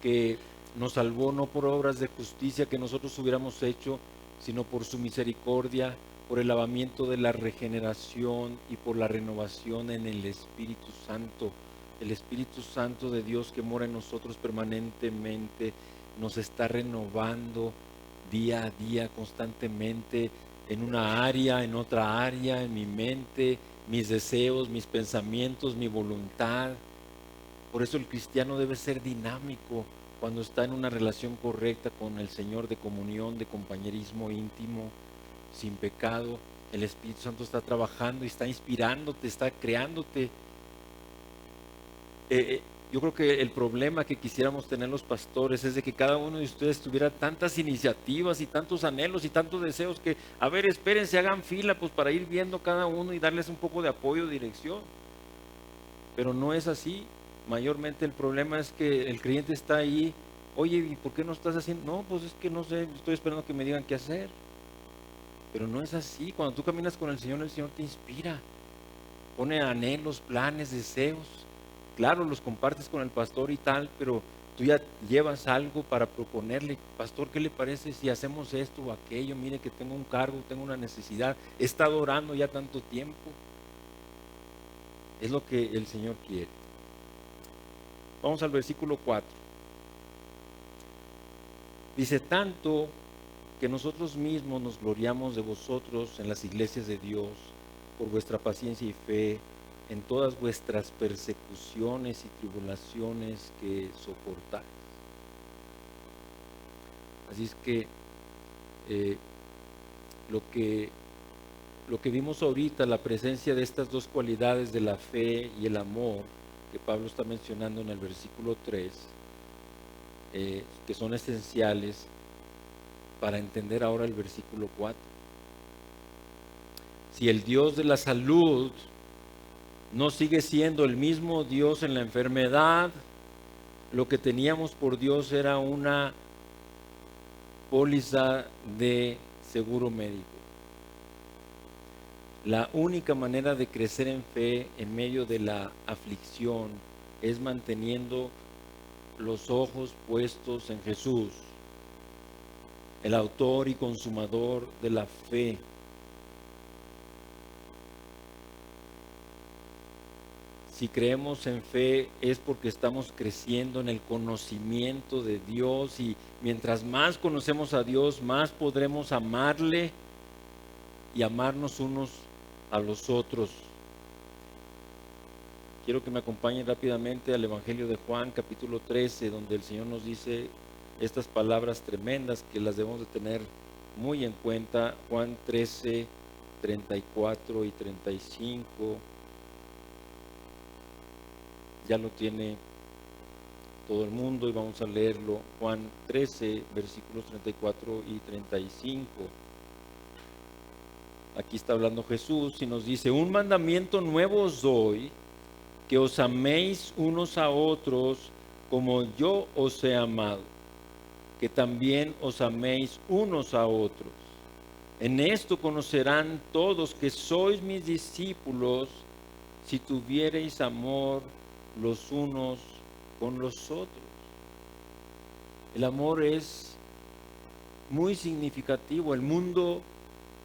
que nos salvó no por obras de justicia que nosotros hubiéramos hecho, sino por su misericordia, por el lavamiento de la regeneración y por la renovación en el Espíritu Santo. El Espíritu Santo de Dios que mora en nosotros permanentemente nos está renovando día a día, constantemente, en una área, en otra área, en mi mente, mis deseos, mis pensamientos, mi voluntad. Por eso el cristiano debe ser dinámico, cuando está en una relación correcta con el Señor, de comunión, de compañerismo íntimo, sin pecado, el Espíritu Santo está trabajando y está inspirándote, está creándote. Yo creo que el problema que quisiéramos tener los pastores es de que cada uno de ustedes tuviera tantas iniciativas y tantos anhelos y tantos deseos que, a ver, espérense, hagan fila pues para ir viendo cada uno y darles un poco de apoyo, dirección. Pero no es así. Mayormente el problema es que el creyente está ahí, oye, ¿y por qué no estás haciendo? No, pues es que no sé, estoy esperando que me digan qué hacer. Pero no es así. Cuando tú caminas con el Señor te inspira, pone anhelos, planes, deseos. Claro, los compartes con el pastor y tal, pero tú ya llevas algo para proponerle, pastor, ¿qué le parece si hacemos esto o aquello? Mire que tengo un cargo, tengo una necesidad, he estado orando ya tanto tiempo. Es lo que el Señor quiere. Vamos al versículo 4. Dice, tanto que nosotros mismos nos gloriamos de vosotros en las iglesias de Dios por vuestra paciencia y fe en todas vuestras persecuciones y tribulaciones que soportáis. Así es que eh, lo que vimos ahorita, la presencia de estas dos cualidades de la fe y el amor que Pablo está mencionando en el versículo 3, que son esenciales para entender ahora el versículo 4. Si el Dios de la salud no sigue siendo el mismo Dios en la enfermedad, lo que teníamos por Dios era una póliza de seguro médico. La única manera de crecer en fe en medio de la aflicción es manteniendo los ojos puestos en Jesús, el autor y consumador de la fe. Si creemos en fe es porque estamos creciendo en el conocimiento de Dios, y mientras más conocemos a Dios, más podremos amarle y amarnos unos a los otros. Quiero que me acompañen rápidamente al Evangelio de Juan, capítulo 13, donde el Señor nos dice estas palabras tremendas que las debemos de tener muy en cuenta. Juan 13, 34 y 35. Ya lo tiene todo el mundo y vamos a leerlo. Juan 13, versículos 34 y 35. Aquí está hablando Jesús y nos dice, un mandamiento nuevo os doy, que os améis unos a otros como yo os he amado, que también os améis unos a otros. En esto conocerán todos que sois mis discípulos, si tuviereis amor los unos con los otros. El amor es muy significativo. El mundo,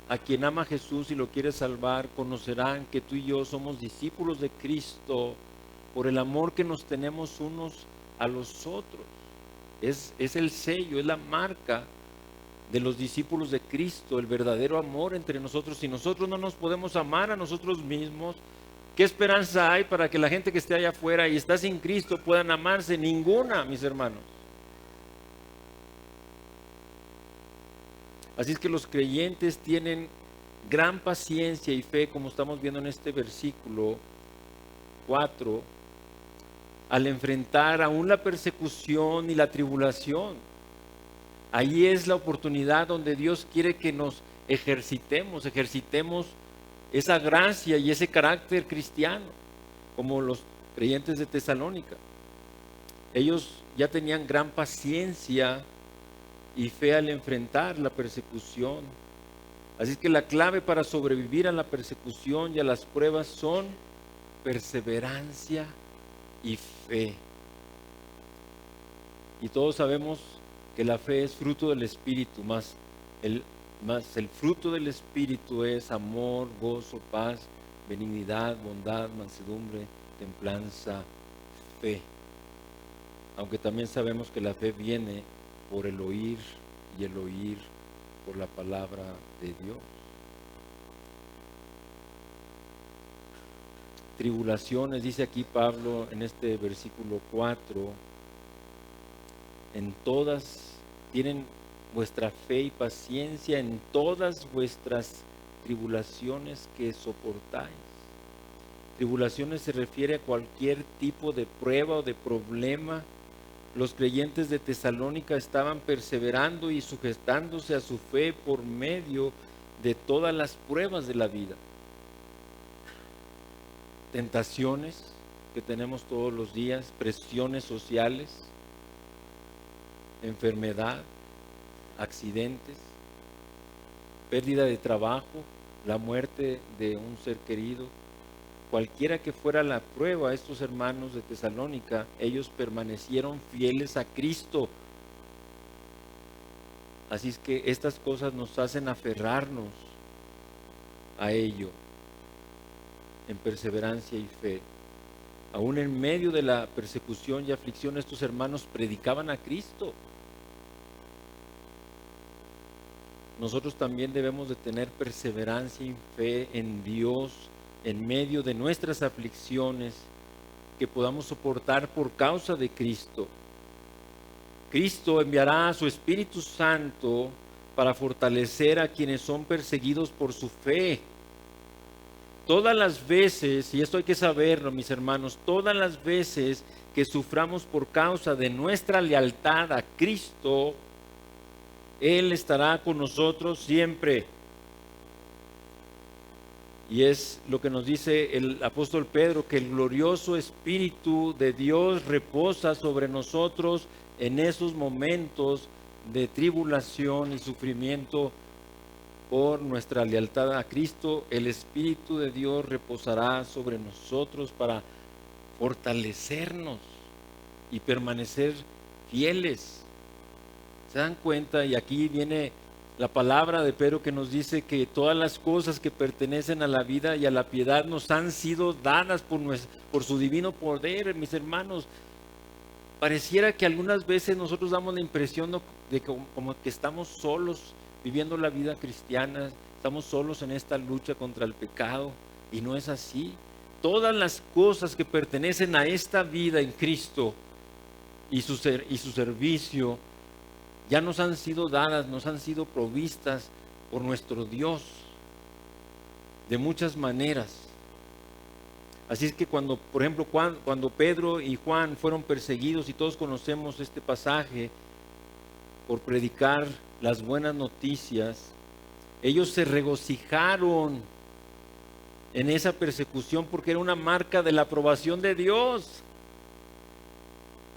a quien ama a Jesús y lo quiere salvar, conocerán que tú y yo somos discípulos de Cristo por el amor que nos tenemos unos a los otros. Es el sello, es la marca de los discípulos de Cristo, el verdadero amor entre nosotros. Si nosotros no nos podemos amar a nosotros mismos, ¿qué esperanza hay para que la gente que esté allá afuera y está sin Cristo puedan amarse? Ninguna, mis hermanos. Así es que los creyentes tienen gran paciencia y fe, como estamos viendo en este versículo 4, al enfrentar aún la persecución y la tribulación. Ahí es la oportunidad donde Dios quiere que nos ejercitemos esa gracia y ese carácter cristiano, como los creyentes de Tesalónica. Ellos ya tenían gran paciencia y fe al enfrentar la persecución. Así es que la clave para sobrevivir a la persecución y a las pruebas son perseverancia y fe. Y todos sabemos que la fe es fruto del Espíritu, más el fruto del Espíritu es amor, gozo, paz, benignidad, bondad, mansedumbre, templanza, fe. Aunque también sabemos que la fe viene por el oír y el oír por la palabra de Dios. Tribulaciones, dice aquí Pablo en este versículo 4, en todas, tienen vuestra fe y paciencia en todas vuestras tribulaciones que soportáis. Tribulaciones se refiere a cualquier tipo de prueba o de problema. Los creyentes de Tesalónica estaban perseverando y sujetándose a su fe por medio de todas las pruebas de la vida. Tentaciones que tenemos todos los días, presiones sociales, enfermedad, accidentes, pérdida de trabajo, la muerte de un ser querido. Cualquiera que fuera la prueba, estos hermanos de Tesalónica, ellos permanecieron fieles a Cristo. Así es que estas cosas nos hacen aferrarnos a ello en perseverancia y fe. Aún en medio de la persecución y aflicción, estos hermanos predicaban a Cristo. Nosotros también debemos de tener perseverancia y fe en Dios en medio de nuestras aflicciones que podamos soportar por causa de Cristo. Cristo enviará a su Espíritu Santo para fortalecer a quienes son perseguidos por su fe. Todas las veces, y esto hay que saberlo, mis hermanos, todas las veces que suframos por causa de nuestra lealtad a Cristo, Él estará con nosotros siempre. Y es lo que nos dice el apóstol Pedro, que el glorioso Espíritu de Dios reposa sobre nosotros en esos momentos de tribulación y sufrimiento por nuestra lealtad a Cristo. El Espíritu de Dios reposará sobre nosotros para fortalecernos y permanecer fieles. ¿Se dan cuenta? Y aquí viene la palabra de Pedro que nos dice que todas las cosas que pertenecen a la vida y a la piedad nos han sido dadas por su divino poder, mis hermanos. Pareciera que algunas veces nosotros damos la impresión de que como que estamos solos viviendo la vida cristiana, estamos solos en esta lucha contra el pecado, y no es así. Todas las cosas que pertenecen a esta vida en Cristo y su servicio ya nos han sido dadas, nos han sido provistas por nuestro Dios de muchas maneras. Así es que cuando, por ejemplo, cuando Pedro y Juan fueron perseguidos, y todos conocemos este pasaje, por predicar las buenas noticias, ellos se regocijaron en esa persecución porque era una marca de la aprobación de Dios.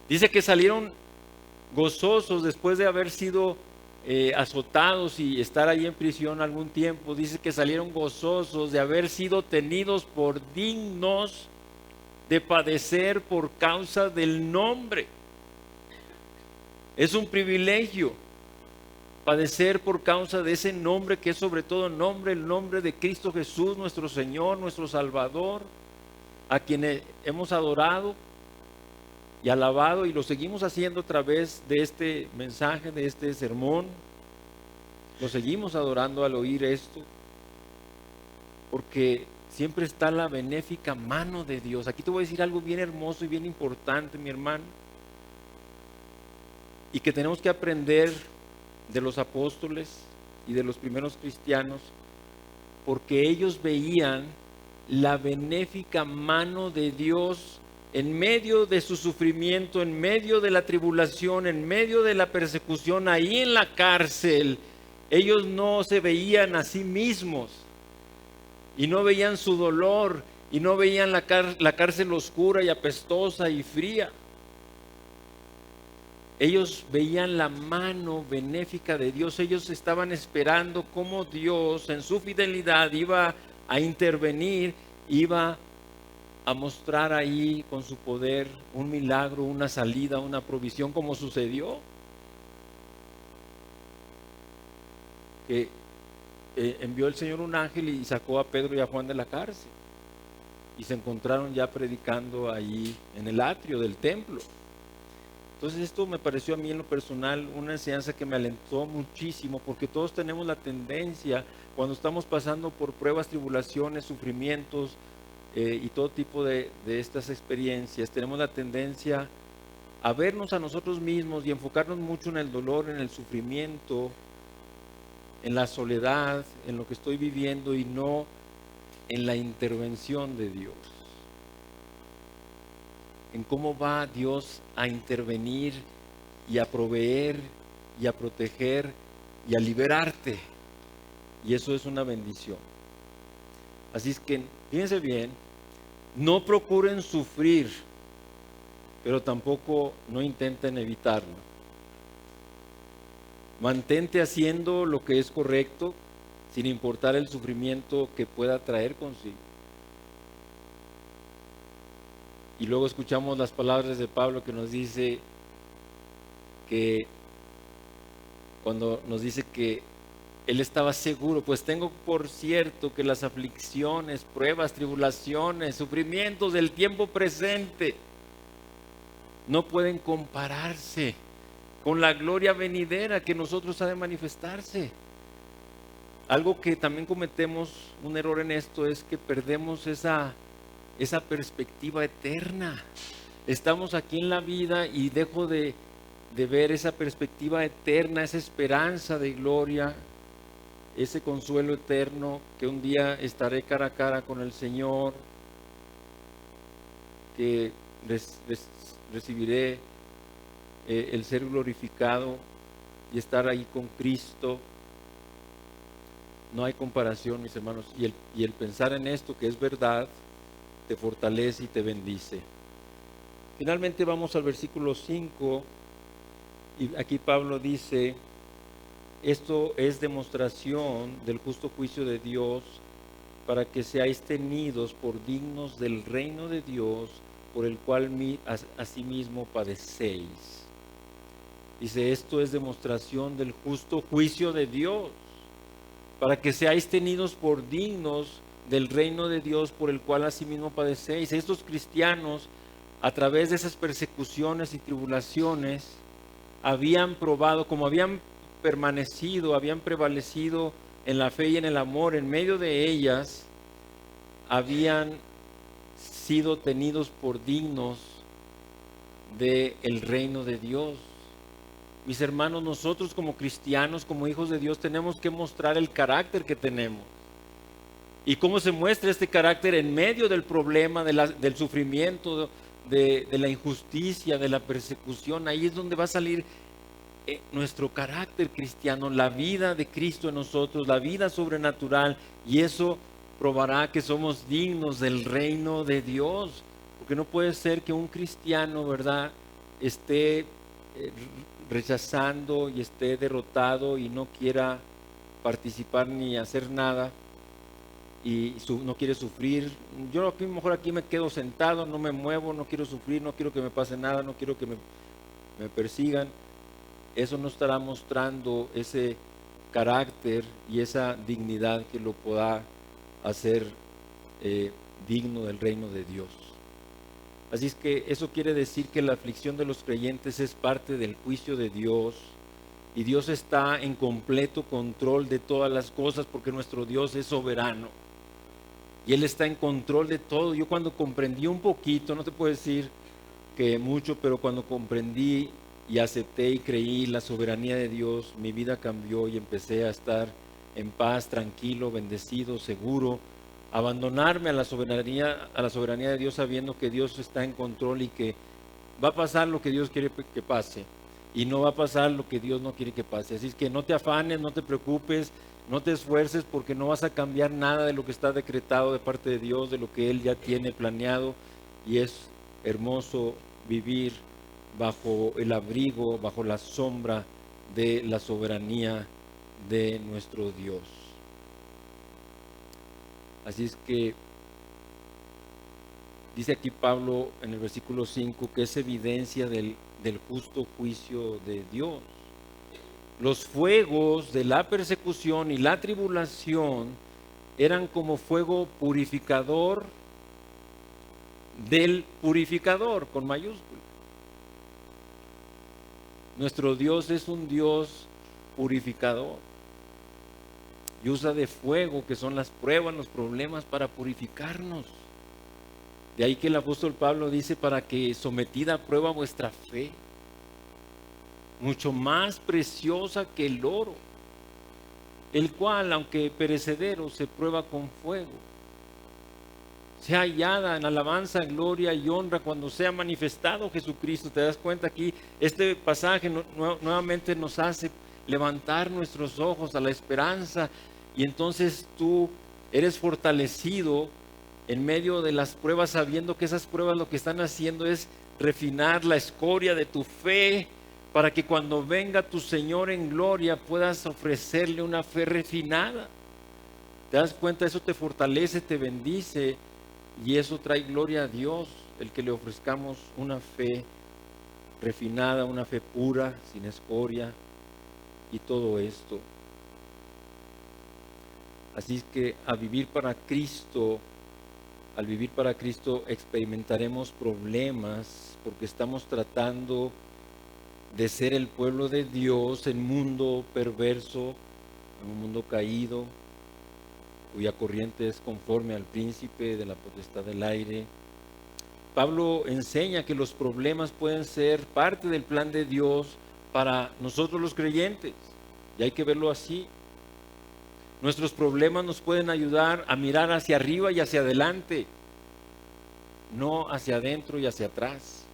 Dice que salieron gozosos después de haber sido azotados y estar ahí en prisión algún tiempo. Dice que salieron gozosos de haber sido tenidos por dignos de padecer por causa del nombre. Es un privilegio padecer por causa de ese nombre que es sobre todo nombre, el nombre de Cristo Jesús, nuestro Señor, nuestro Salvador, a quien hemos adorado y alabado, y lo seguimos haciendo a través de este mensaje, de este sermón. Lo seguimos adorando al oír esto, porque siempre está la benéfica mano de Dios. Aquí te voy a decir algo bien hermoso y bien importante, mi hermano, y que tenemos que aprender de los apóstoles y de los primeros cristianos, porque ellos veían la benéfica mano de Dios en medio de su sufrimiento, en medio de la tribulación, en medio de la persecución, ahí en la cárcel. Ellos no se veían a sí mismos y no veían su dolor y no veían la cárcel oscura y apestosa y fría. Ellos veían la mano benéfica de Dios. Ellos estaban esperando cómo Dios en su fidelidad iba a intervenir, iba a mostrar ahí con su poder un milagro, una salida, una provisión, como sucedió. Que envió el Señor un ángel y sacó a Pedro y a Juan de la cárcel, y se encontraron ya predicando ahí en el atrio del templo. Entonces esto me pareció a mí en lo personal una enseñanza que me alentó muchísimo, porque todos tenemos la tendencia, cuando estamos pasando por pruebas, tribulaciones, sufrimientos y todo tipo de estas experiencias, tenemos la tendencia a vernos a nosotros mismos y enfocarnos mucho en el dolor, en el sufrimiento, en la soledad, en lo que estoy viviendo y no en la intervención de Dios. En cómo va Dios a intervenir y a proveer y a proteger y a liberarte. Y eso es una bendición. Así es que fíjense bien, no procuren sufrir, pero tampoco no intenten evitarlo. Mantente haciendo lo que es correcto, sin importar el sufrimiento que pueda traer consigo. Y luego escuchamos las palabras de Pablo que nos dice que cuando nos dice que él estaba seguro, pues tengo por cierto que las aflicciones, pruebas, tribulaciones, sufrimientos del tiempo presente no pueden compararse con la gloria venidera que nosotros ha de manifestarse. Algo que también cometemos un error en esto es que perdemos esa perspectiva eterna. Estamos aquí en la vida y dejo de ver esa perspectiva eterna, esa esperanza de gloria, ese consuelo eterno que un día estaré cara a cara con el Señor, que recibiré el ser glorificado y estar ahí con Cristo. No hay comparación, mis hermanos, y el pensar en esto que es verdad te fortalece y te bendice. Finalmente vamos al versículo 5 y aquí Pablo dice: esto es demostración del justo juicio de Dios, para que seáis tenidos por dignos del reino de Dios, por el cual asimismo padecéis. Dice, esto es demostración del justo juicio de Dios, para que seáis tenidos por dignos del reino de Dios, por el cual asimismo padecéis. Estos cristianos, a través de esas persecuciones y tribulaciones, habían probado, como habían permanecido, habían prevalecido en la fe y en el amor, en medio de ellas, habían sido tenidos por dignos del reino de Dios. Mis hermanos, nosotros como cristianos, como hijos de Dios, tenemos que mostrar el carácter que tenemos. ¿Y cómo se muestra este carácter? En medio del problema, del sufrimiento, de la injusticia, de la persecución. Ahí es donde va a salir nuestro carácter cristiano, la vida de Cristo en nosotros, la vida sobrenatural. Y eso probará que somos dignos del reino de Dios. Porque no puede ser que un cristiano, ¿verdad?, esté rechazando y esté derrotado y no quiera participar ni hacer nada y no quiere sufrir. Yo aquí, mejor aquí me quedo sentado, no me muevo, no quiero sufrir, no quiero que me pase nada, no quiero que me persigan. Eso no estará mostrando ese carácter y esa dignidad que lo pueda hacer digno del reino de Dios. Así es que eso quiere decir que la aflicción de los creyentes es parte del juicio de Dios, y Dios está en completo control de todas las cosas, porque nuestro Dios es soberano y Él está en control de todo. Yo cuando comprendí un poquito, no te puedo decir que mucho, pero cuando comprendí y acepté y creí la soberanía de Dios, mi vida cambió y empecé a estar en paz, tranquilo, bendecido, seguro. Abandonarme a la soberanía de Dios, sabiendo que Dios está en control y que va a pasar lo que Dios quiere que pase y no va a pasar lo que Dios no quiere que pase. Así es que no te afanes, no te preocupes, no te esfuerces, porque no vas a cambiar nada de lo que está decretado de parte de Dios, de lo que Él ya tiene planeado. Y es hermoso vivir bajo el abrigo, bajo la sombra de la soberanía de nuestro Dios. Así es que dice aquí Pablo en el versículo 5 que es evidencia del justo juicio de Dios. Los fuegos de la persecución y la tribulación eran como fuego purificador del purificador, con mayúscula. Nuestro Dios es un Dios purificador y usa de fuego, que son las pruebas, los problemas, para purificarnos De ahí que el apóstol Pablo dice, para que sometida a prueba vuestra fe, mucho más preciosa que el oro, el cual, aunque perecedero, se prueba con fuego, sea hallada en alabanza, gloria y honra cuando sea manifestado Jesucristo. ¿Te das cuenta aquí? Este pasaje nuevamente nos hace levantar nuestros ojos a la esperanza, y entonces tú eres fortalecido en medio de las pruebas, sabiendo que esas pruebas lo que están haciendo es refinar la escoria de tu fe, para que cuando venga tu Señor en gloria puedas ofrecerle una fe refinada. ¿Te das cuenta? Eso te fortalece, te bendice, y eso trae gloria a Dios, el que le ofrezcamos una fe refinada, una fe pura, sin escoria y todo esto. Así es que al vivir para Cristo experimentaremos problemas, porque estamos tratando de ser el pueblo de Dios en un mundo perverso, en un mundo caído, cuya corriente es conforme al príncipe de la potestad del aire. Pablo enseña que los problemas pueden ser parte del plan de Dios para nosotros los creyentes, y hay que verlo así. Nuestros problemas nos pueden ayudar a mirar hacia arriba y hacia adelante, no hacia adentro y hacia atrás.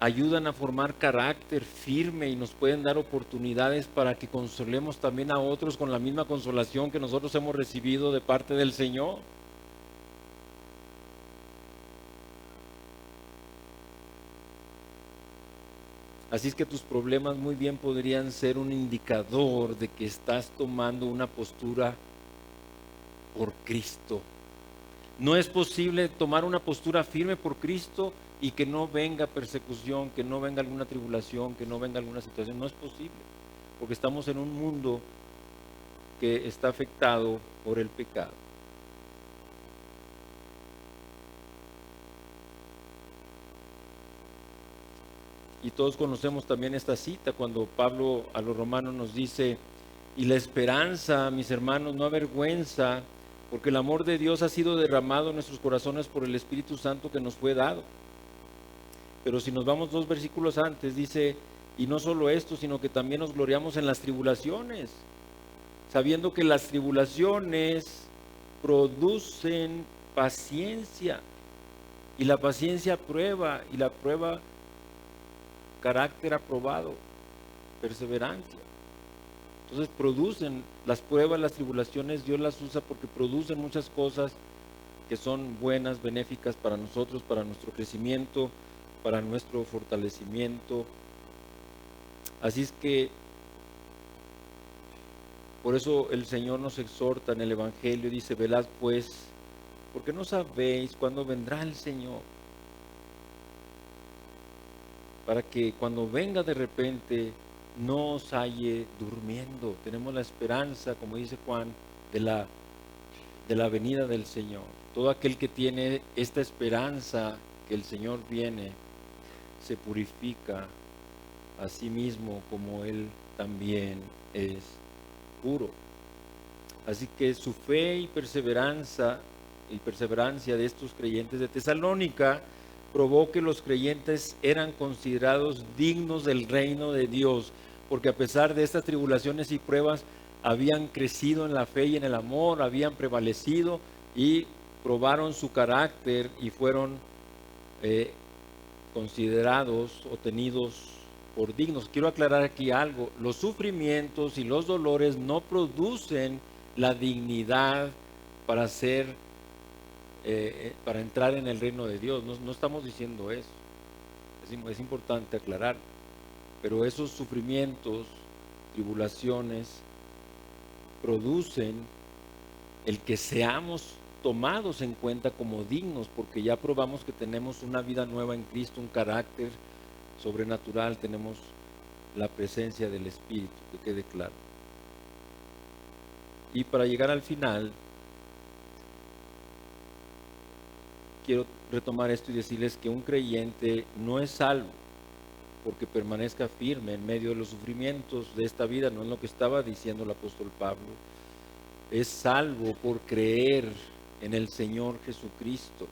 Ayudan a formar carácter firme y nos pueden dar oportunidades para que consolemos también a otros con la misma consolación que nosotros hemos recibido de parte del Señor. Así es que tus problemas muy bien podrían ser un indicador de que estás tomando una postura por Cristo. No es posible tomar una postura firme por Cristo y que no venga persecución, que no venga alguna tribulación, que no venga alguna situación. No es posible, porque estamos en un mundo que está afectado por el pecado. Y todos conocemos también esta cita cuando Pablo a los romanos nos dice: y la esperanza, mis hermanos, no avergüenza, porque el amor de Dios ha sido derramado en nuestros corazones por el Espíritu Santo que nos fue dado. Pero si nos vamos 2 versículos antes, dice: y no solo esto, sino que también nos gloriamos en las tribulaciones, sabiendo que las tribulaciones producen paciencia, y la paciencia prueba, y la prueba carácter aprobado, perseverancia. Entonces producen las pruebas, las tribulaciones, Dios las usa porque producen muchas cosas que son buenas, benéficas para nosotros, para nuestro crecimiento, para nuestro fortalecimiento. Así es que por eso el Señor nos exhorta en el Evangelio, dice: velad pues, porque no sabéis cuándo vendrá el Señor, para que cuando venga de repente no os halle durmiendo. Tenemos la esperanza, como dice Juan, de la venida del Señor. Todo aquel que tiene esta esperanza que el Señor viene, se purifica a sí mismo como Él también es puro. Así que su fe y perseverancia de estos creyentes de Tesalónica probó que los creyentes eran considerados dignos del reino de Dios, porque a pesar de estas tribulaciones y pruebas, habían crecido en la fe y en el amor, habían prevalecido y probaron su carácter y fueron considerados o tenidos por dignos. Quiero aclarar aquí algo: los sufrimientos y los dolores no producen la dignidad para para entrar en el reino de Dios. No estamos diciendo eso. Es importante aclarar. Pero esos sufrimientos, tribulaciones, producen el que seamos tomados en cuenta como dignos, porque ya probamos que tenemos una vida nueva en Cristo, un carácter sobrenatural, tenemos la presencia del Espíritu, que quede claro. Y para llegar al final, quiero retomar esto y decirles que un creyente no es salvo porque permanezca firme en medio de los sufrimientos de esta vida. No es lo que estaba diciendo el apóstol Pablo. es salvo por creer en el Señor Jesucristo.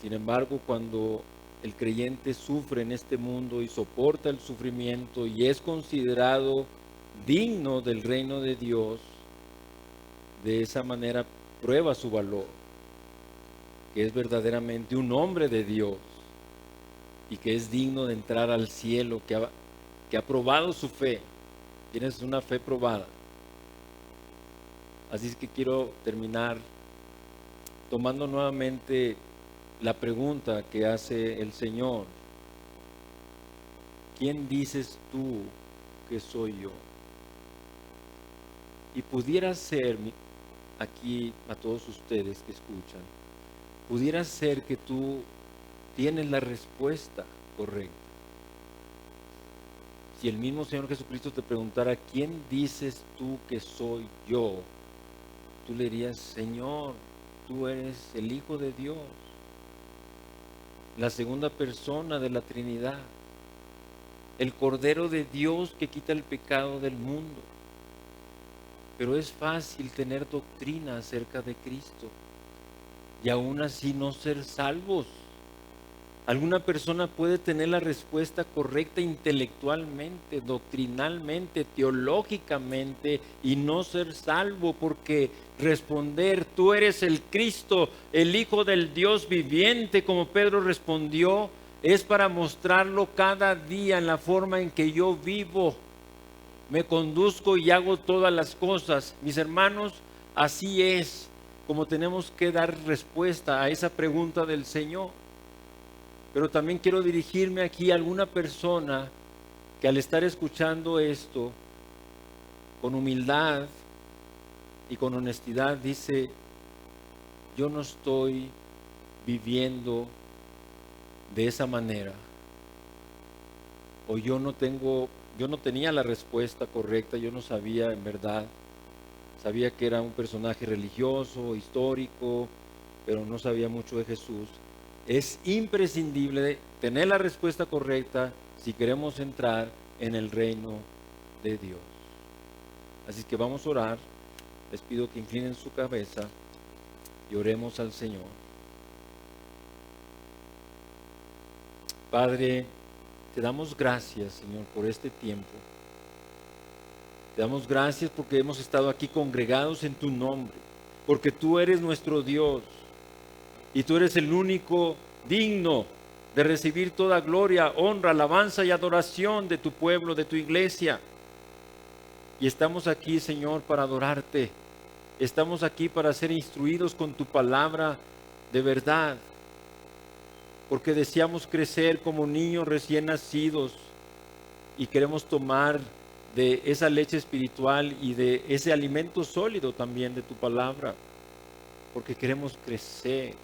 Sin embargo, cuando el creyente sufre en este mundo y soporta el sufrimiento y es considerado digno del reino de Dios, de esa manera prueba su valor, que es verdaderamente un hombre de Dios y que es digno de entrar al cielo, que ha probado su fe. Tienes una fe probada. Así es que quiero terminar tomando nuevamente la pregunta que hace el Señor. ¿Quién dices tú que soy yo? Y pudiera ser, aquí a todos ustedes que escuchan, pudiera ser que tú tienes la respuesta correcta. Si el mismo Señor Jesucristo te preguntara, ¿quién dices tú que soy yo? Tú le dirías, Señor, tú eres el Hijo de Dios, la segunda persona de la Trinidad, el Cordero de Dios que quita el pecado del mundo. Pero es fácil tener doctrina acerca de Cristo y aún así no ser salvos. Alguna persona puede tener la respuesta correcta intelectualmente, doctrinalmente, teológicamente y no ser salvo, porque responder, tú eres el Cristo, el Hijo del Dios viviente, como Pedro respondió, es para mostrarlo cada día en la forma en que yo vivo, me conduzco y hago todas las cosas. Mis hermanos, así es como tenemos que dar respuesta a esa pregunta del Señor. Pero también quiero dirigirme aquí a alguna persona que al estar escuchando esto, con humildad y con honestidad, dice, yo no estoy viviendo de esa manera. O yo no tenía la respuesta correcta, yo no sabía en verdad. Sabía que era un personaje religioso, histórico, pero no sabía mucho de Jesús. Es imprescindible tener la respuesta correcta si queremos entrar en el reino de Dios. Así que vamos a orar. Les pido que inclinen su cabeza y oremos al Señor. Padre, te damos gracias, Señor, por este tiempo. Te damos gracias porque hemos estado aquí congregados en tu nombre, porque tú eres nuestro Dios. Y tú eres el único digno de recibir toda gloria, honra, alabanza y adoración de tu pueblo, de tu iglesia. Y estamos aquí, Señor, para adorarte. Estamos aquí para ser instruidos con tu palabra de verdad. Porque deseamos crecer como niños recién nacidos y queremos tomar de esa leche espiritual y de ese alimento sólido también de tu palabra. Porque queremos crecer.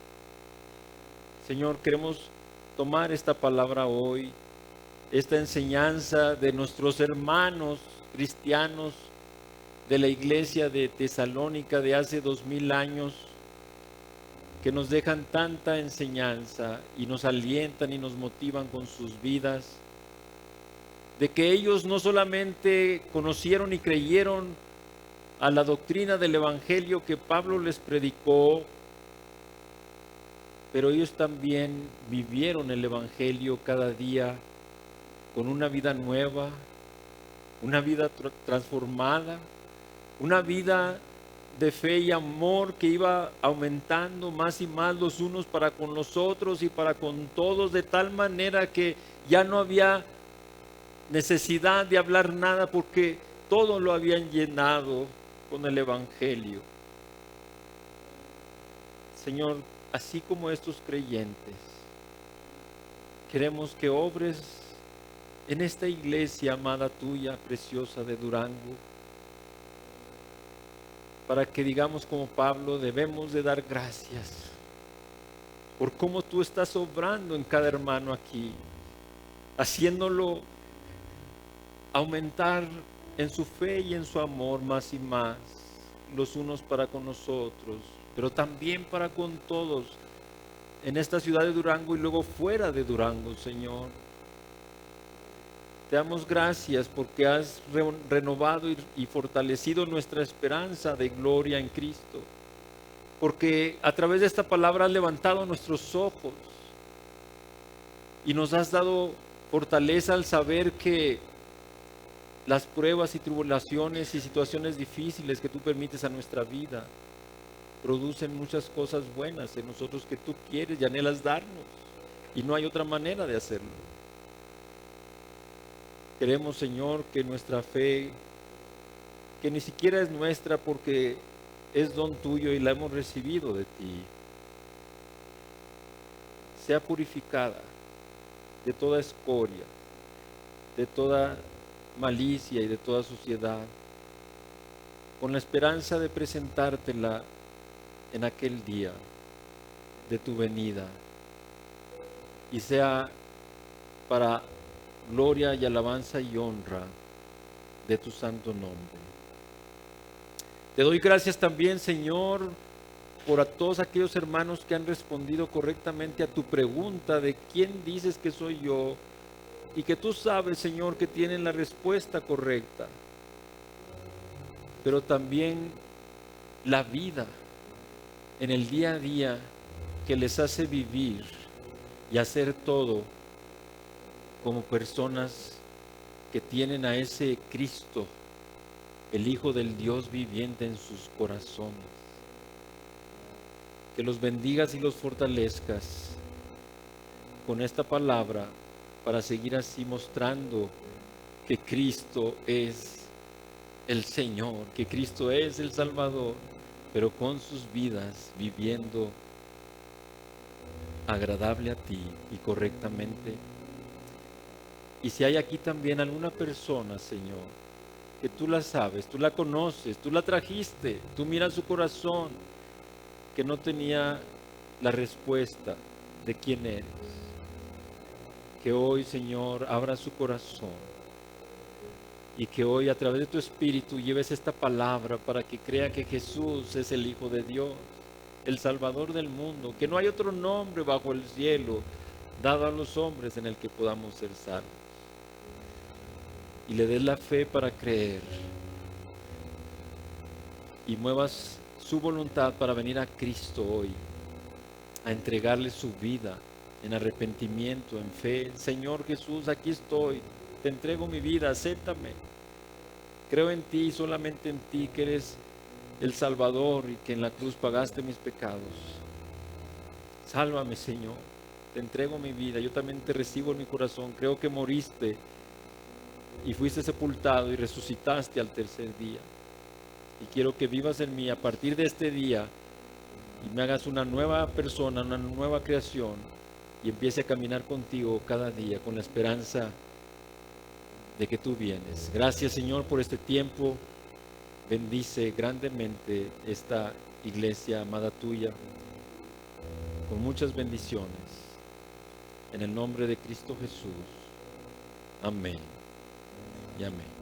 Señor, queremos tomar esta palabra hoy, esta enseñanza de nuestros hermanos cristianos de la iglesia de Tesalónica de hace 2000 años, que nos dejan tanta enseñanza y nos alientan y nos motivan con sus vidas, de que ellos no solamente conocieron y creyeron a la doctrina del Evangelio que Pablo les predicó, pero ellos también vivieron el Evangelio cada día con una vida nueva, una vida transformada, una vida de fe y amor que iba aumentando más y más los unos para con los otros y para con todos, de tal manera que ya no había necesidad de hablar nada porque todo lo habían llenado con el Evangelio. Señor, así como estos creyentes, queremos que obres en esta iglesia amada tuya, preciosa de Durango, para que digamos como Pablo, debemos de dar gracias por cómo tú estás obrando en cada hermano aquí, haciéndolo aumentar en su fe y en su amor más y más, los unos para con nosotros, pero también para con todos en esta ciudad de Durango y luego fuera de Durango, Señor. Te damos gracias porque has renovado y fortalecido nuestra esperanza de gloria en Cristo. Porque a través de esta palabra has levantado nuestros ojos y nos has dado fortaleza al saber que las pruebas y tribulaciones y situaciones difíciles que tú permites a nuestra vida producen muchas cosas buenas en nosotros que tú quieres y anhelas darnos. Y no hay otra manera de hacerlo. Queremos, Señor, que nuestra fe, que ni siquiera es nuestra porque es don tuyo y la hemos recibido de ti, sea purificada de toda escoria, de toda malicia y de toda suciedad, con la esperanza de presentártela en aquel día de tu venida, y sea para gloria y alabanza y honra de tu santo nombre. Te doy gracias también, Señor, por a todos aquellos hermanos que han respondido correctamente a tu pregunta de quién dices que soy yo, y que tú sabes, Señor, que tienen la respuesta correcta, pero también la vida en el día a día que les hace vivir y hacer todo como personas que tienen a ese Cristo, el Hijo del Dios viviente en sus corazones. Que los bendigas y los fortalezcas con esta palabra para seguir así mostrando que Cristo es el Señor, que Cristo es el Salvador, pero con sus vidas viviendo agradable a ti y correctamente. Y si hay aquí también alguna persona, Señor, que tú la sabes, tú la conoces, tú la trajiste, tú miras su corazón, que no tenía la respuesta de quién eres, que hoy, Señor, abra su corazón y que hoy a través de tu Espíritu lleves esta palabra para que crea que Jesús es el Hijo de Dios, el Salvador del mundo, que no hay otro nombre bajo el cielo dado a los hombres en el que podamos ser salvos. Y le des la fe para creer y muevas su voluntad para venir a Cristo hoy, a entregarle su vida en arrepentimiento, en fe. Señor Jesús, aquí estoy, te entrego mi vida, acéptame. Creo en ti, solamente en ti, que eres el Salvador y que en la cruz pagaste mis pecados. Sálvame, Señor, te entrego mi vida, yo también te recibo en mi corazón. Creo que moriste y fuiste sepultado y resucitaste al tercer día. Y quiero que vivas en mí a partir de este día y me hagas una nueva persona, una nueva creación, y empiece a caminar contigo cada día con la esperanza de que tú vienes. Gracias, Señor, por este tiempo. Bendice grandemente esta iglesia amada tuya con muchas bendiciones. En el nombre de Cristo Jesús. Amén y amén.